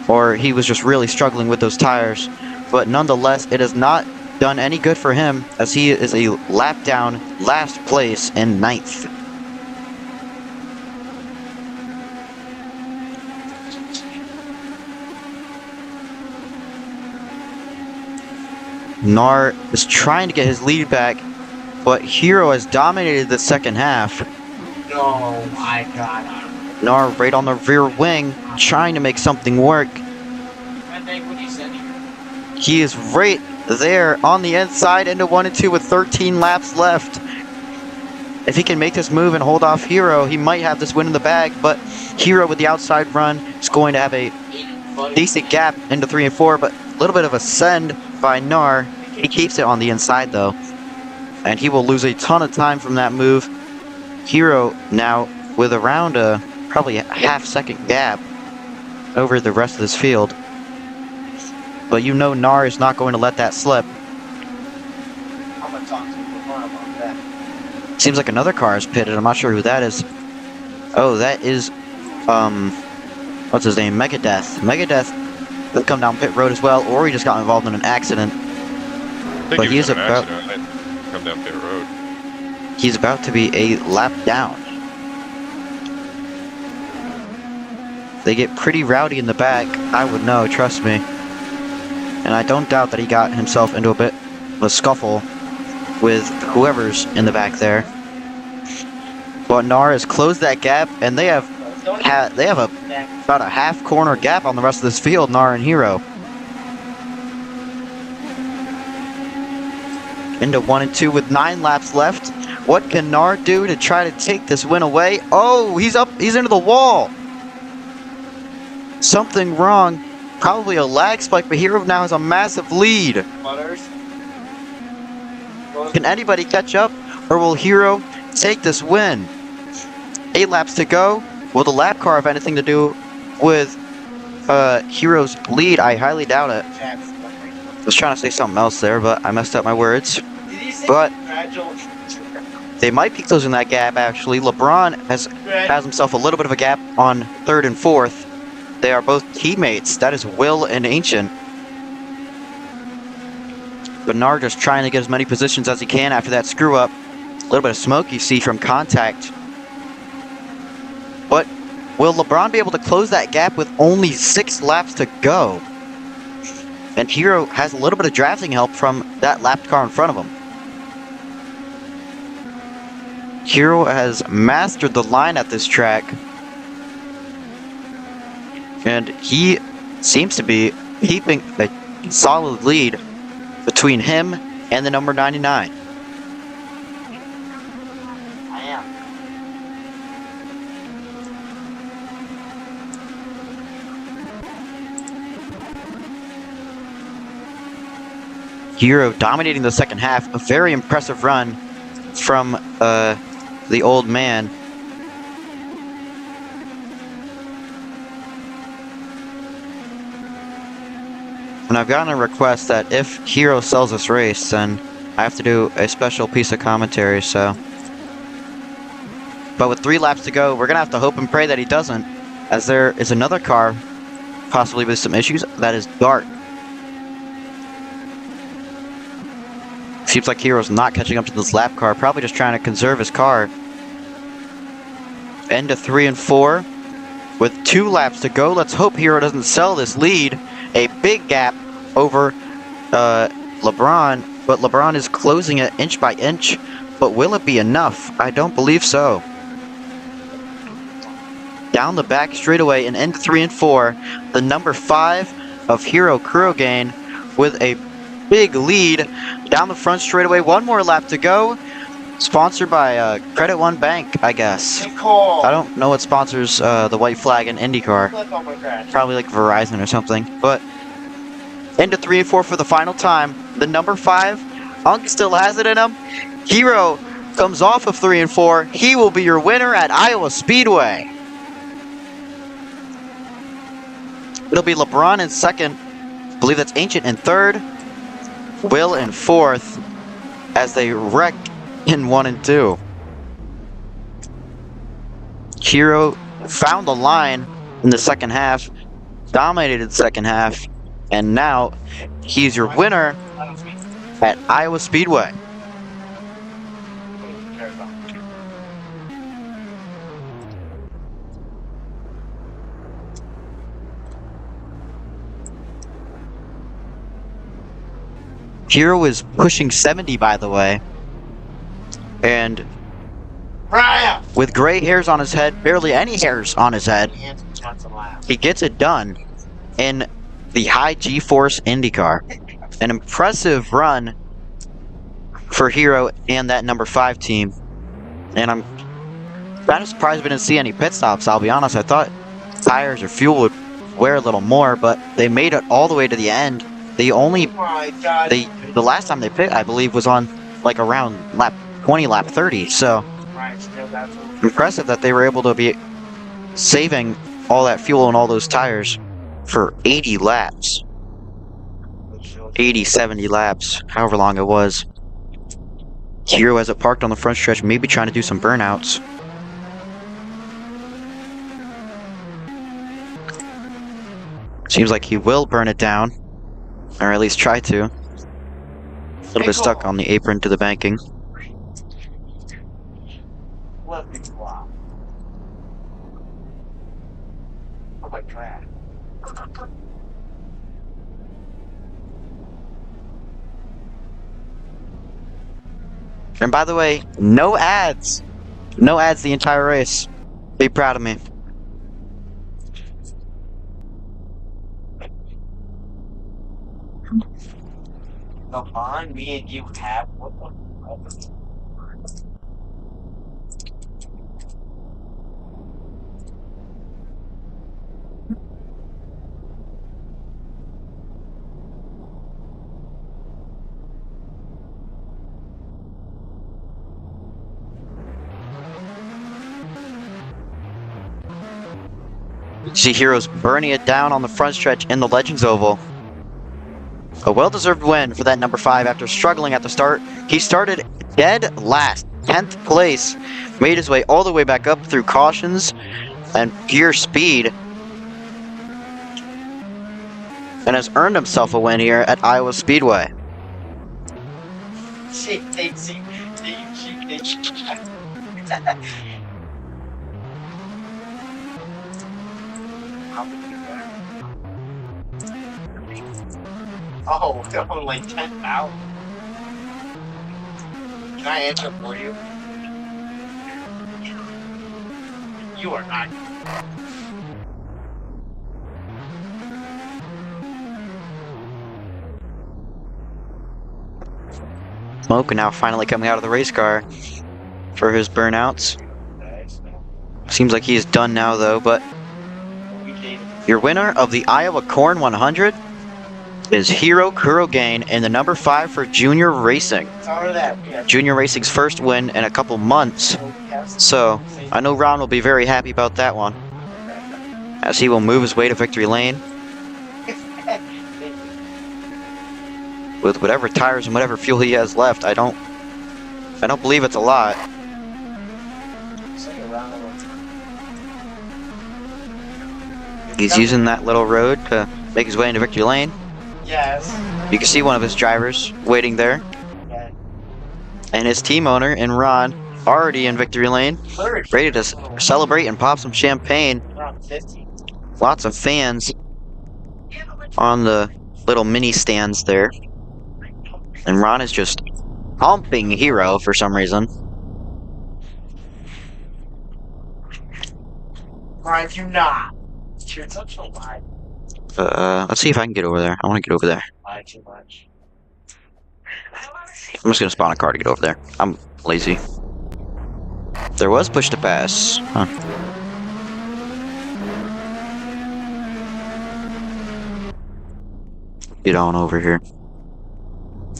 or he was just really struggling with those tires. But nonetheless, it has not done any good for him, as he is a lap down, last place in 9th. Nar is trying to get his lead back, but Hero has dominated the second half. No, my God. Nar right on the rear wing, trying to make something work. He is right there on the inside into 1 and 2 with 13 laps left. If he can make this move and hold off Hero, he might have this win in the bag, but Hero with the outside run is going to have a decent gap into 3 and 4, but a little bit of a send by Nar. He keeps it on the inside though, and he will lose a ton of time from that move. Hero now with around probably a half-second gap over the rest of this field. But you know Nar is not going to let that slip. I'm gonna talk to LeBron about that. Seems like another car is pitted. I'm not sure who that is. Oh, that is, what's his name? Megadeth. Megadeth will come down pit road as well, or he just got involved in an accident. I think But he he was is in an about- accident. I'd come down pit road. He's about to be a lap down. They get pretty rowdy in the back. I would know, trust me. And I don't doubt that he got himself into a bit of a scuffle with whoever's in the back there. But Nar has closed that gap, and they have about a half corner gap on the rest of this field, Nar and Hero. Into 1 and 2 with 9 laps left. What can Nar do to try to take this win away? Oh, he's up, he's into the wall. something wrong. Probably a lag spike, but Hero now has a massive lead. Can anybody catch up, or will Hero take this win? 8 laps to go. Will the lap car have anything to do with Hero's lead? I highly doubt it. I was trying to say something else there, but I messed up my words. But they might be closing that gap, actually. LeBron has himself a little bit of a gap on 3rd and 4th. They are both teammates. That is Will and Ancient. Bernard just trying to get as many positions as he can after that screw up. A little bit of smoke you see from contact. But will LeBron be able to close that gap with only 6 laps to go? And Hero has a little bit of drafting help from that lapped car in front of him. Hero has mastered the line at this track. And he seems to be keeping a solid lead between him and the number 99. Hero dominating the second half. A very impressive run from the old man. And I've gotten a request that if Hero sells this race, then I have to do a special piece of commentary, so. But with 3 laps to go, we're going to have to hope and pray that he doesn't, as there is another car, possibly with some issues, that is dark. Seems like Hero's not catching up to this lap car, probably just trying to conserve his car. End of 3 and 4. With 2 laps to go, let's hope Hero doesn't sell this lead. A big gap over LeBron, but LeBron is closing it inch by inch. But will it be enough? I don't believe so. Down the back straightaway and end 3 and 4. The number 5 of Hero Kurogain with a big lead down the front straightaway. 1 more lap to go. Sponsored by Credit One Bank, I guess. I don't know what sponsors the white flag in IndyCar. Probably like Verizon or something. But into 3 and 4 for the final time. The number 5, Unk still has it in him. Hero comes off of 3 and 4. He will be your winner at Iowa Speedway. It'll be LeBron in 2nd. I believe that's Ancient in 3rd. Will in 4th as they wreck in 1 and 2. Hero found the line in the second half, dominated the second half, and now he's your winner at Iowa Speedway. Hero is pushing 70, by the way. And with gray hairs on his head, barely any hairs on his head, he gets it done in the high G-Force IndyCar. An impressive run for Hero and that number 5 team. And I'm kind of surprised we didn't see any pit stops, I'll be honest. I thought tires or fuel would wear a little more, but they made it all the way to the end. They only, the last time they pit, I believe, was on like around lap 20, lap 30, so impressive that they were able to be saving all that fuel and all those tires for 80 laps. 80, 70 laps, however long it was. Hero has it parked on the front stretch, maybe trying to do some burnouts. Seems like he will burn it down, or at least try to. A little bit stuck on the apron to the banking. And by the way, no ads. No ads the entire race. Be proud of me. The bond me and you have, You see Heroes burning it down on the front stretch in the Legends Oval. A well-deserved win for that number 5 after struggling at the start. He started dead last, 10th place, made his way all the way back up through cautions and pure speed, and has earned himself a win here at Iowa Speedway. Oh, they're only like 10,000. Can I answer for you? You are not. Smoke now finally coming out of the race car for his burnouts. Seems like he is done now though, but your winner of the Iowa Corn 100 is Hiro Kurogain in the number 5 for Junior Racing. Junior Racing's first win in a couple months. So, I know Ron will be very happy about that one, as he will move his way to victory lane with whatever tires and whatever fuel he has left. I don't believe it's a lot. He's using that little road to make his way into victory lane. Yes. You can see one of his drivers waiting there. Okay. And his team owner and Ron already in victory lane, ready to celebrate and pop some champagne. Around 50. Lots of fans on the little mini stands there. And Ron is just humping Hero for some reason. Brian, you're not. You're such a lie. Let's see if I can get over there. I want to get over there. Lie too much. I'm just gonna spawn a car to get over there. I'm lazy. There was push to pass. Huh. Get on over here.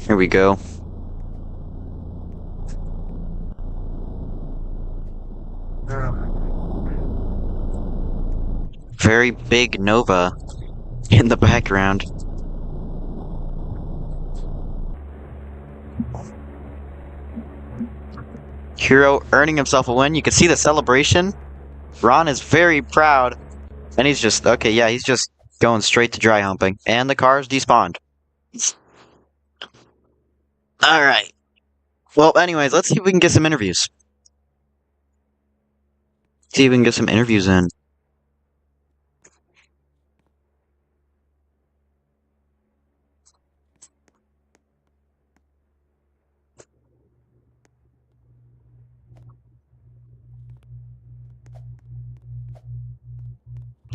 Here we go. Very big Nova in the background. Hero earning himself a win. You can see the celebration. Ron is very proud. And he's just, okay, yeah, he's just going straight to dry humping. And the car's despawned. Alright. Well, anyways, let's see if we can get some interviews. See if we can get some interviews in.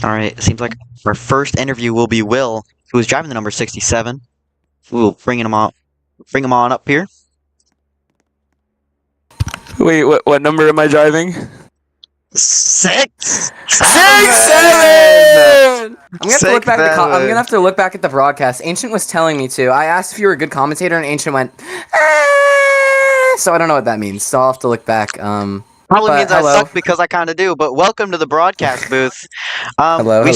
Alright, it seems like our first interview will be Will, who is driving the number 67. We'll bring him on up here. Wait, what number am I driving? 6! 6-7! I'm gonna have to look back at the broadcast. Ancient was telling me to. I asked if you were a good commentator, and Ancient went, so I don't know what that means. So I'll have to look back. Probably means I suck because I kind of do. But welcome to the broadcast booth. Hello. We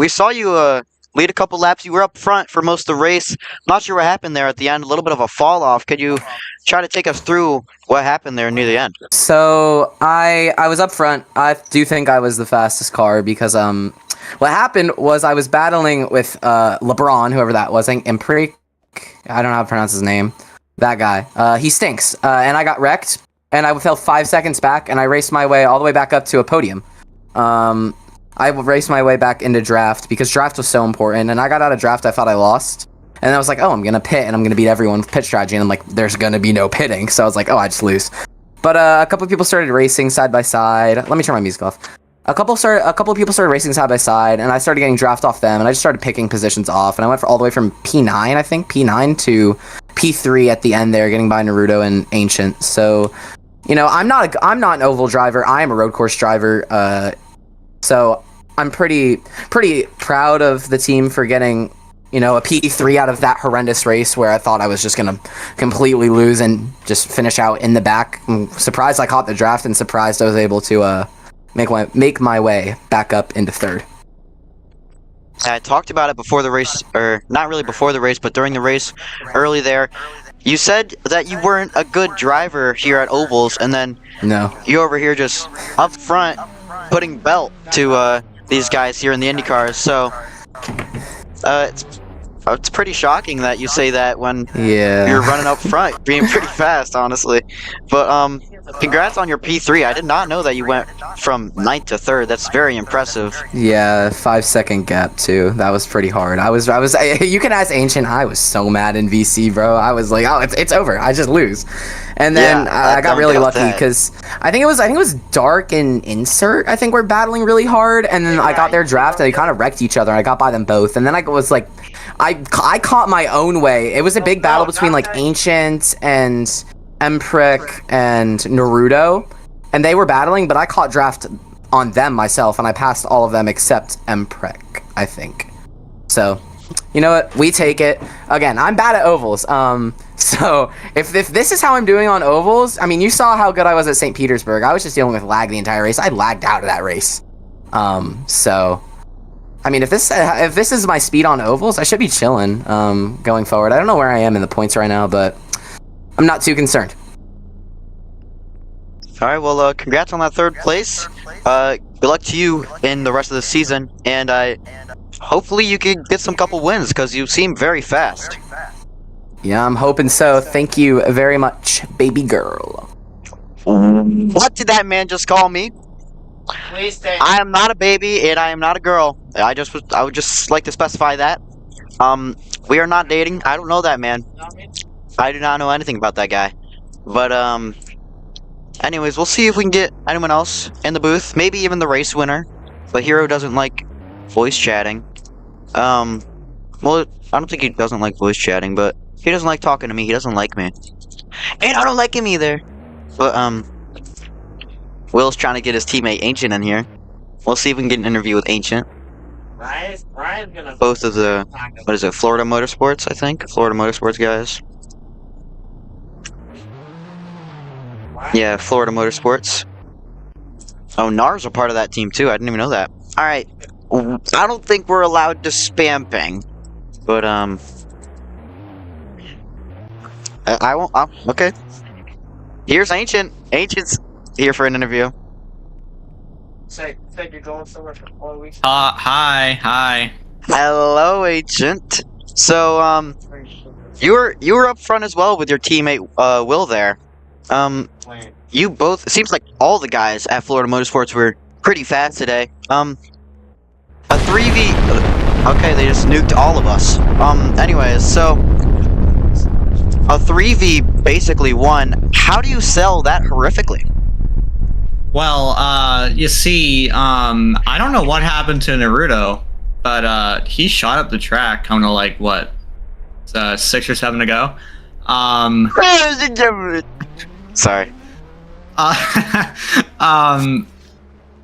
saw you lead a couple laps. You were up front for most of the race. Not sure what happened there at the end. A little bit of a fall off. Could you try to take us through what happened there near the end? So I was up front. I do think I was the fastest car because what happened was I was battling with LeBron, whoever that was, and Pre. I don't know how to pronounce his name. That guy. He stinks. And I got wrecked. And I fell 5 seconds back, and I raced my way all the way back up to a podium. I raced my way back into draft because draft was so important. And I got out of draft. I thought I lost. And I was like, oh, I'm going to pit, and I'm going to beat everyone with pit strategy. And I'm like, there's going to be no pitting. So I was like, oh, I just lose. But a couple of people started racing side by side. Let me turn my music off. A couple of people started racing side by side, and I started getting draft off them. And I just started picking positions off. And I went all the way from P9, I think, P9 to P3 at the end there, getting by Naruto and Ancient. So... You know, I'm not an oval driver. I am a road course driver. So I'm pretty proud of the team for getting, you know, a P3 out of that horrendous race where I thought I was just gonna completely lose and just finish out in the back. I'm surprised I caught the draft and surprised I was able to make my way back up into third. I talked about it before the race, or not really before the race, but during the race, early there. You said that you weren't a good driver here at Ovals, and then you over here just up front putting belt to these guys here in the Indy cars. So it's pretty shocking that you say that when you're running up front, being pretty fast, honestly. But congrats on your P3. I did not know that you went from 9th to 3rd. That's very impressive. Yeah, 5-second gap too. That was pretty hard. You can ask Ancient. I was so mad in VC, bro. I was like, oh, it's over. I just lose. And then I got really lucky because I think it was Dark and Insert. I think we're battling really hard, and then I got their draft and they kind of wrecked each other. I got by them both, and then I was like, I caught my own way. It was a big battle between like Ancient and Emprick and Naruto, and they were battling, but I caught draft on them myself, and I passed all of them except Emprick, I think. So, you know what? We take it. Again, I'm bad at ovals. So if this is how I'm doing on ovals, I mean, you saw how good I was at St. Petersburg. I was just dealing with lag the entire race. I lagged out of that race. So, I mean, if this is my speed on ovals, I should be chilling going forward. I don't know where I am in the points right now, but I'm not too concerned. All right, well, congrats on that 3rd place. Good luck to you in the rest of the season, and hopefully you can get some couple wins because you seem very fast. Yeah, I'm hoping so. Thank you very much, baby girl. What did that man just call me? Please stay. I am not a baby, and I am not a girl. I would just like to specify that. We are not dating. I don't know that man. I do not know anything about that guy. But, anyways, we'll see if we can get anyone else in the booth. Maybe even the race winner. But Hero doesn't like voice chatting. Well, I don't think he doesn't like voice chatting, but he doesn't like talking to me. He doesn't like me. And I don't like him either. But, Will's trying to get his teammate Ancient in here. We'll see if we can get an interview with Ancient. Ryan's gonna... Both of the, what is it, Florida Motorsports, I think? Florida Motorsports guys. Yeah, Florida Motorsports. Oh, NAR's a part of that team too. I didn't even know that. Alright. I don't think we're allowed to spam ping. But, I won't. Okay. Here's Ancient. Ancient's here for an interview. Said you're going somewhere for 4 weeks. Hi. Hello, Ancient. So, you were up front as well with your teammate, Will there. You both, it seems like all the guys at Florida Motorsports were pretty fast today. A 3v, okay, they just nuked all of us. Anyways, so, a 3v basically won. How do you sell that horrifically? Well, you see, I don't know what happened to Naruto, but, he shot up the track, I don't know, like, what, 6 or 7 ago? Sorry.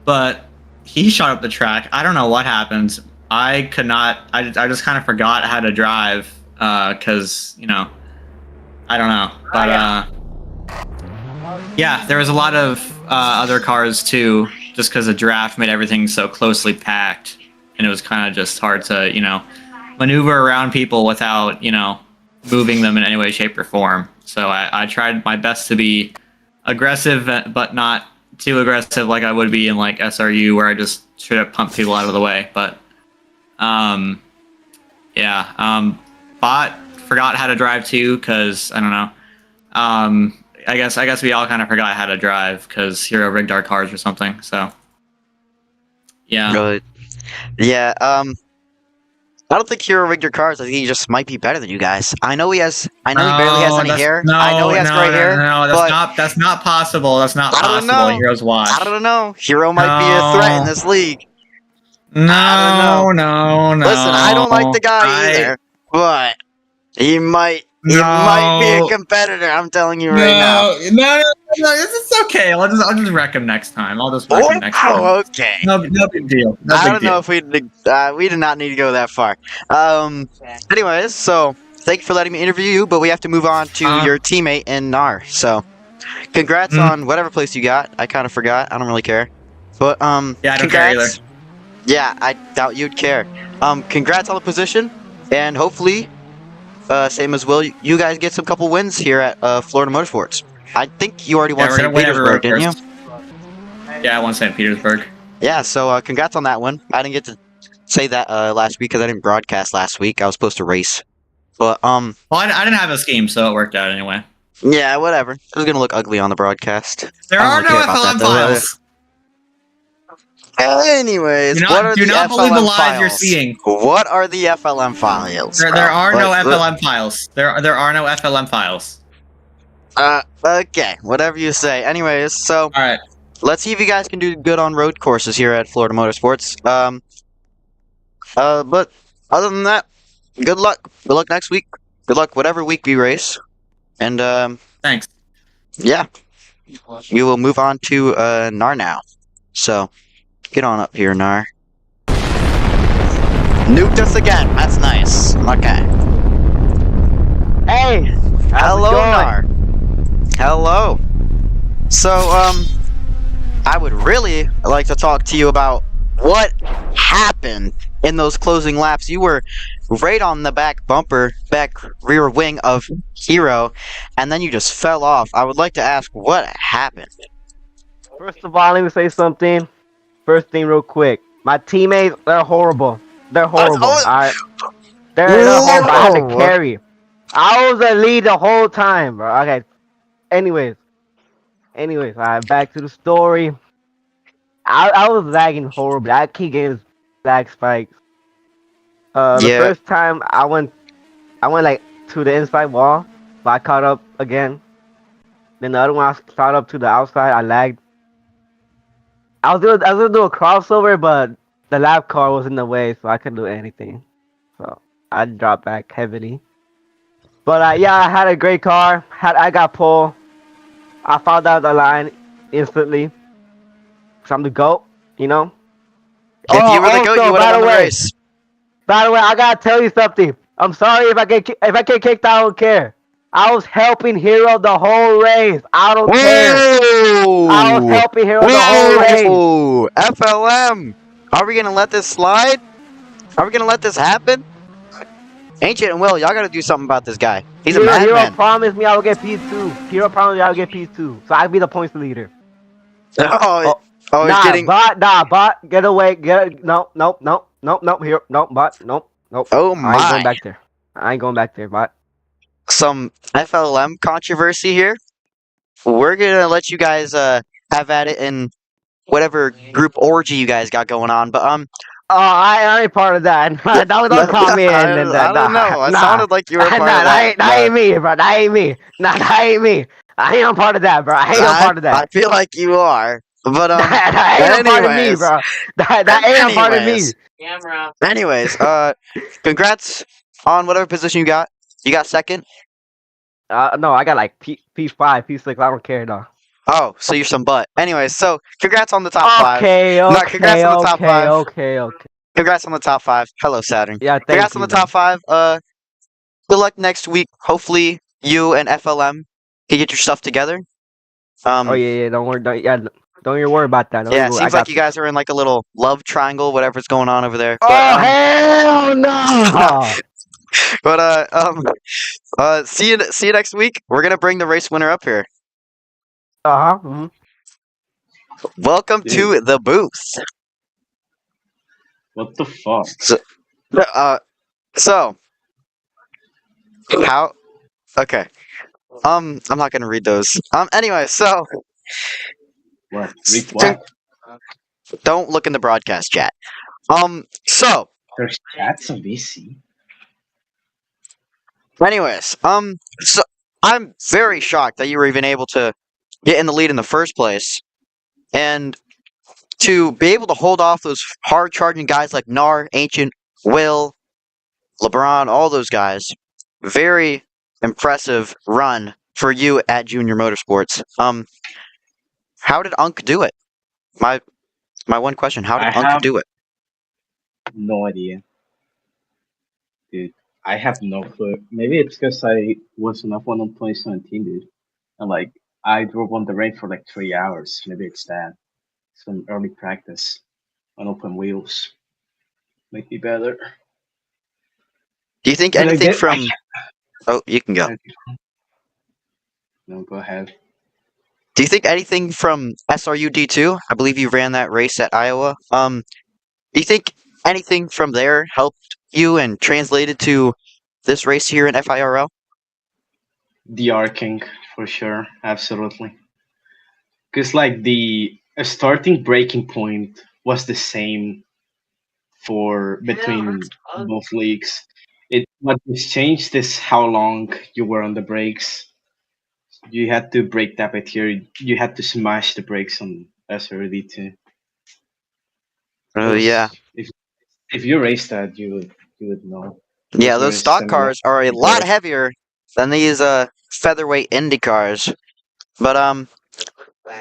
But he shot up the track. I don't know what happened. I could not. I just kind of forgot how to drive. Cause you know, I don't know. But yeah, there was a lot of other cars too. Just because the draft made everything so closely packed, and it was kind of just hard to maneuver around people without moving them in any way, shape, or form. So I tried my best to be aggressive, but not too aggressive like I would be in like SRU, where I just straight up pump people out of the way. But Bot forgot how to drive too, because I don't know. I guess we all kind of forgot how to drive because Hero rigged our cars or something. So yeah. Really? Yeah. I don't think Hero rigged your cars. I think he just might be better than you guys. I know he barely has any hair. I know he has gray hair. No, that's not possible. That's not possible. Hero's watch. I don't know. Hero might be a threat in this league. No. Listen, I don't like the guy either, but he might be a competitor. I'm telling you right now. No, it's okay. I'll just wreck him next time. I'll just wreck him next time. Oh, okay. No big deal. I don't know if we did not need to go that far. Anyways, so thank you for letting me interview you, but we have to move on to your teammate in NAR. So, congrats on whatever place you got. I kind of forgot. I don't really care. But Yeah, I don't care either. congrats. Yeah, I doubt you'd care. Congrats on the position, and hopefully, same as Will, you guys get some couple wins here at Florida Motorsports. I think you already Yeah, won we're gonna St. win every Petersburg, road didn't you? course. Yeah, I won St. Petersburg. Yeah, so congrats on that one. I didn't get to say that last week because I didn't broadcast last week. I was supposed to race. But Well, I didn't have a scheme, so it worked out anyway. yeah, whatever. It was gonna look ugly on the broadcast. There I don't are really no care about FLM that, though. files. Anyways, what are Do the not believe the FLM lies files? you're seeing. What are the FLM files? There are no Let- FLM files. There are no FLM files. Okay, whatever you say. Anyways, so All right. let's see if you guys can do good on road courses here at Florida Motorsports. But other than that, good luck. Good luck next week. Good luck whatever week we race. And Thanks. yeah, we will move on to Nar now. So get on up here, Nar. Nuked us again. That's nice. Okay. Hey! Hello, Nar. Hello. So, I would really like to talk to you about what happened in those closing laps. You were right on the back bumper, back rear wing of Hero, and then you just fell off. I would like to ask what happened. First of all, let me say something. First thing real quick. My teammates, they're horrible. They're horrible. Alright. They're horrible. I had to carry. I was the lead the whole time, bro. Okay. Anyways, alright, back to the story. I was lagging horribly. I keep getting lag spikes. The first time I went like to the inside wall, but I caught up again. Then the other one I caught up to the outside. I lagged. I was gonna do a crossover, but the lap car was in the way, so I couldn't do anything. So I dropped back heavily. But yeah, I had a great car. I got pole. I found out the line instantly. So I'm the GOAT, you know? If you were the GOAT, you would have won the race. By the way, I gotta tell you something. I'm sorry if I get kicked out, I don't care. I was helping Hero the whole race. I don't care. I was helping Hero the whole race. FLM! Are we gonna let this slide? Are we gonna let this happen? Ancient and Will, y'all gotta do something about this guy. He's a madman. Hero promised me I would get P2. Hero promised me I would get P2. So I'd be the points leader. He's getting... bot, get away, no, Hero, bot, nope. Oh my. I ain't going back there. I ain't going back there, bot. Some FLM controversy here. We're gonna let you guys have at it in whatever group orgy you guys got going on, but I ain't part of that. Don't call me in. I don't know. It sounded like you were part of that. That ain't me, bro. That ain't me. That ain't me. I ain't a part of that, bro. I ain't a part of that. I feel like you are. But that ain't a part of me, bro. That ain't a part of me. Camera. Anyways, congrats on whatever position you got. You got second? No, I got like P5, P6. I don't care, though. Oh, so you're some butt. Anyways, so congrats on the top 5. Okay. Congrats on the top 5. Okay. Congrats on the top 5. Hello, Saturn. Yeah, congrats on the top 5. Good luck next week. Hopefully, you and FLM can get your stuff together. Yeah. Don't worry. Don't even worry about that. It seems like you guys are in like a little love triangle, whatever's going on over there. Oh, hell no! But see you next week. We're gonna bring the race winner up here. Welcome to the booth. What the fuck? So how? Okay. I'm not gonna read those. Anyway, so. What? Read what? Don't look in the broadcast chat. So. There's chats on VC. Anyways, so I'm very shocked that you were even able to get in the lead in the first place, and to be able to hold off those hard-charging guys like Nar, Ancient, Will, LeBron, all those guys. Very impressive run for you at Junior Motorsports. How did Unk do it? My one question: how did Unk do it? No idea, dude. I have no clue. Maybe it's because I was on F1 on 2017, dude. And like, I drove on the rain for like 3 hours. Maybe it's that. some early practice on open wheels. Might be better. Do you think But anything from? Oh, you can go. No, go ahead. Do you think anything from SRU D2? I believe you ran that race at Iowa. Do you think anything from there helped you and translated to this race here in FIRL? The arcing for sure, absolutely. Because like the starting breaking point was the same for between both leagues. What was changed is how long you were on the brakes. You had to brake tap it here. You had to smash the brakes on SRD too. Oh yeah. If you race that, you would know. Yeah, those stock cars are a lot heavier than these featherweight Indy cars. But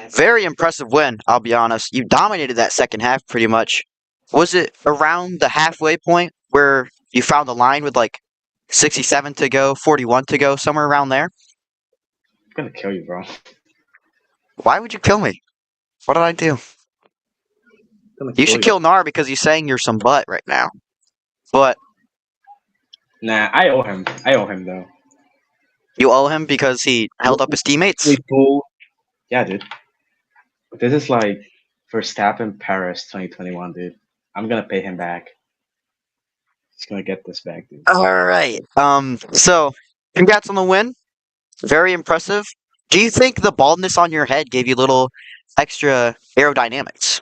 very impressive win, I'll be honest. You dominated that second half pretty much. Was it around the halfway point where you found the line with like 67 to go, 41 to go, somewhere around there? I'm gonna kill you, bro. Why would you kill me? What did I do? You should kill Nar because he's saying you're some butt right now. But nah, I owe him. I owe him though. You owe him because he held up his teammates? Yeah, dude. This is like Verstappen Paris 2021, dude. I'm gonna pay him back. He's gonna get this back, dude. Alright. So congrats on the win. Very impressive. Do you think the baldness on your head gave you a little extra aerodynamics?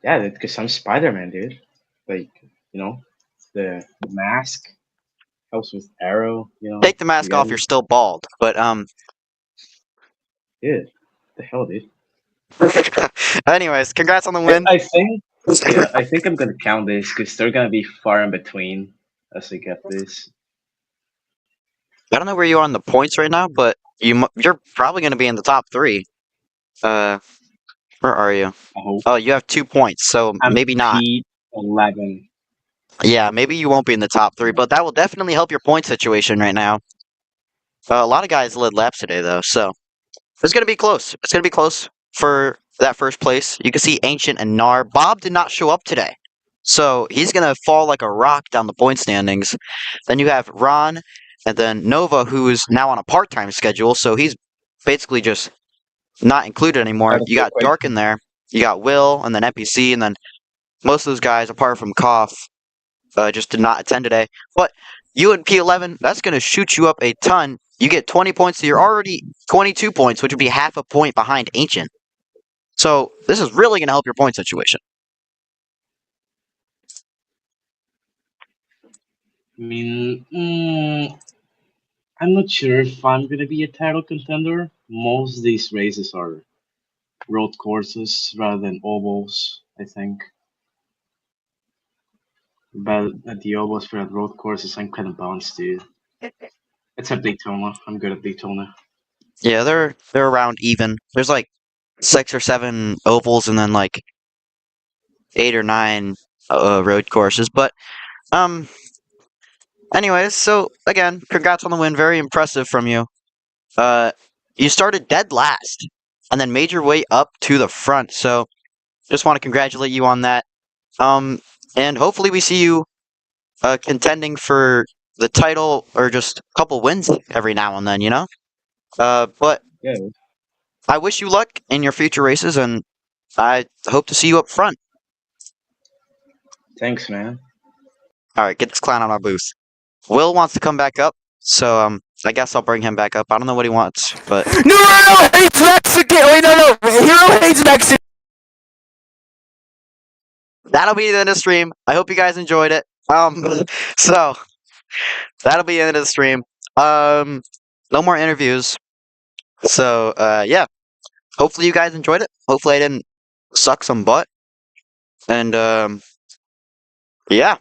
Yeah, dude, because I'm Spider-Man, dude. Like, you know, the mask helps with aero, you know. Take the mask off, you're still bald. But Dude, the hell, dude. Anyways, congrats on the win. I think I'm gonna count this because they're gonna be far in between as I get this. I don't know where you are on the points right now, but you're probably going to be in the top 3. Where are you? Oh, you have 2 points, so maybe not. P11. Yeah, maybe you won't be in the top 3, but that will definitely help your point situation right now. A lot of guys led laps today, though, so it's going to be close. It's going to be close for that first place. You can see Ancient and Nar. Bob did not show up today, so he's going to fall like a rock down the point standings. Then you have Ron, and then Nova, who is now on a part-time schedule, so he's basically just not included anymore. You got Dark in there. You got Will, and then NPC, and then most of those guys, apart from Koff, just did not attend today. But you and P11, that's going to shoot you up a ton. You get 20 points, so you're already 22 points, which would be half a point behind Ancient. So this is really going to help your point situation. I mean, I'm not sure if I'm gonna be a title contender. Most of these races are road courses rather than ovals, I think. But at the ovals for the road courses, I'm kind of balanced, dude. Except Daytona. I'm good at Daytona. Yeah, they're around even. There's like 6 or 7 ovals and then like 8 or 9 road courses. But anyways, so again, congrats on the win. Very impressive from you. You started dead last and then made your way up to the front. So just want to congratulate you on that. And hopefully we see you contending for the title or just a couple wins every now and then, you know? But yeah. I wish you luck in your future races, and I hope to see you up front. Thanks, man. All right, get this clown on our booth. Will wants to come back up, so I guess I'll bring him back up. I don't know what he wants, but No, hates Mexican. Wait, no, Hero hates Mexican. That'll be the end of the stream. I hope you guys enjoyed it. So that'll be the end of the stream. No more interviews. So yeah. Hopefully you guys enjoyed it. Hopefully I didn't suck some butt. And yeah.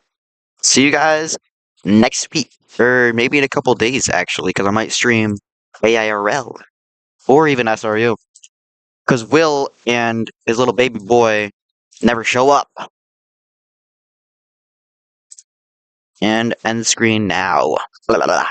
See you guys next week. Or maybe in a couple days actually, because I might stream AIRL. Or even SRU. Because Will and his little baby boy never show up. And end screen now. Blah, blah, blah.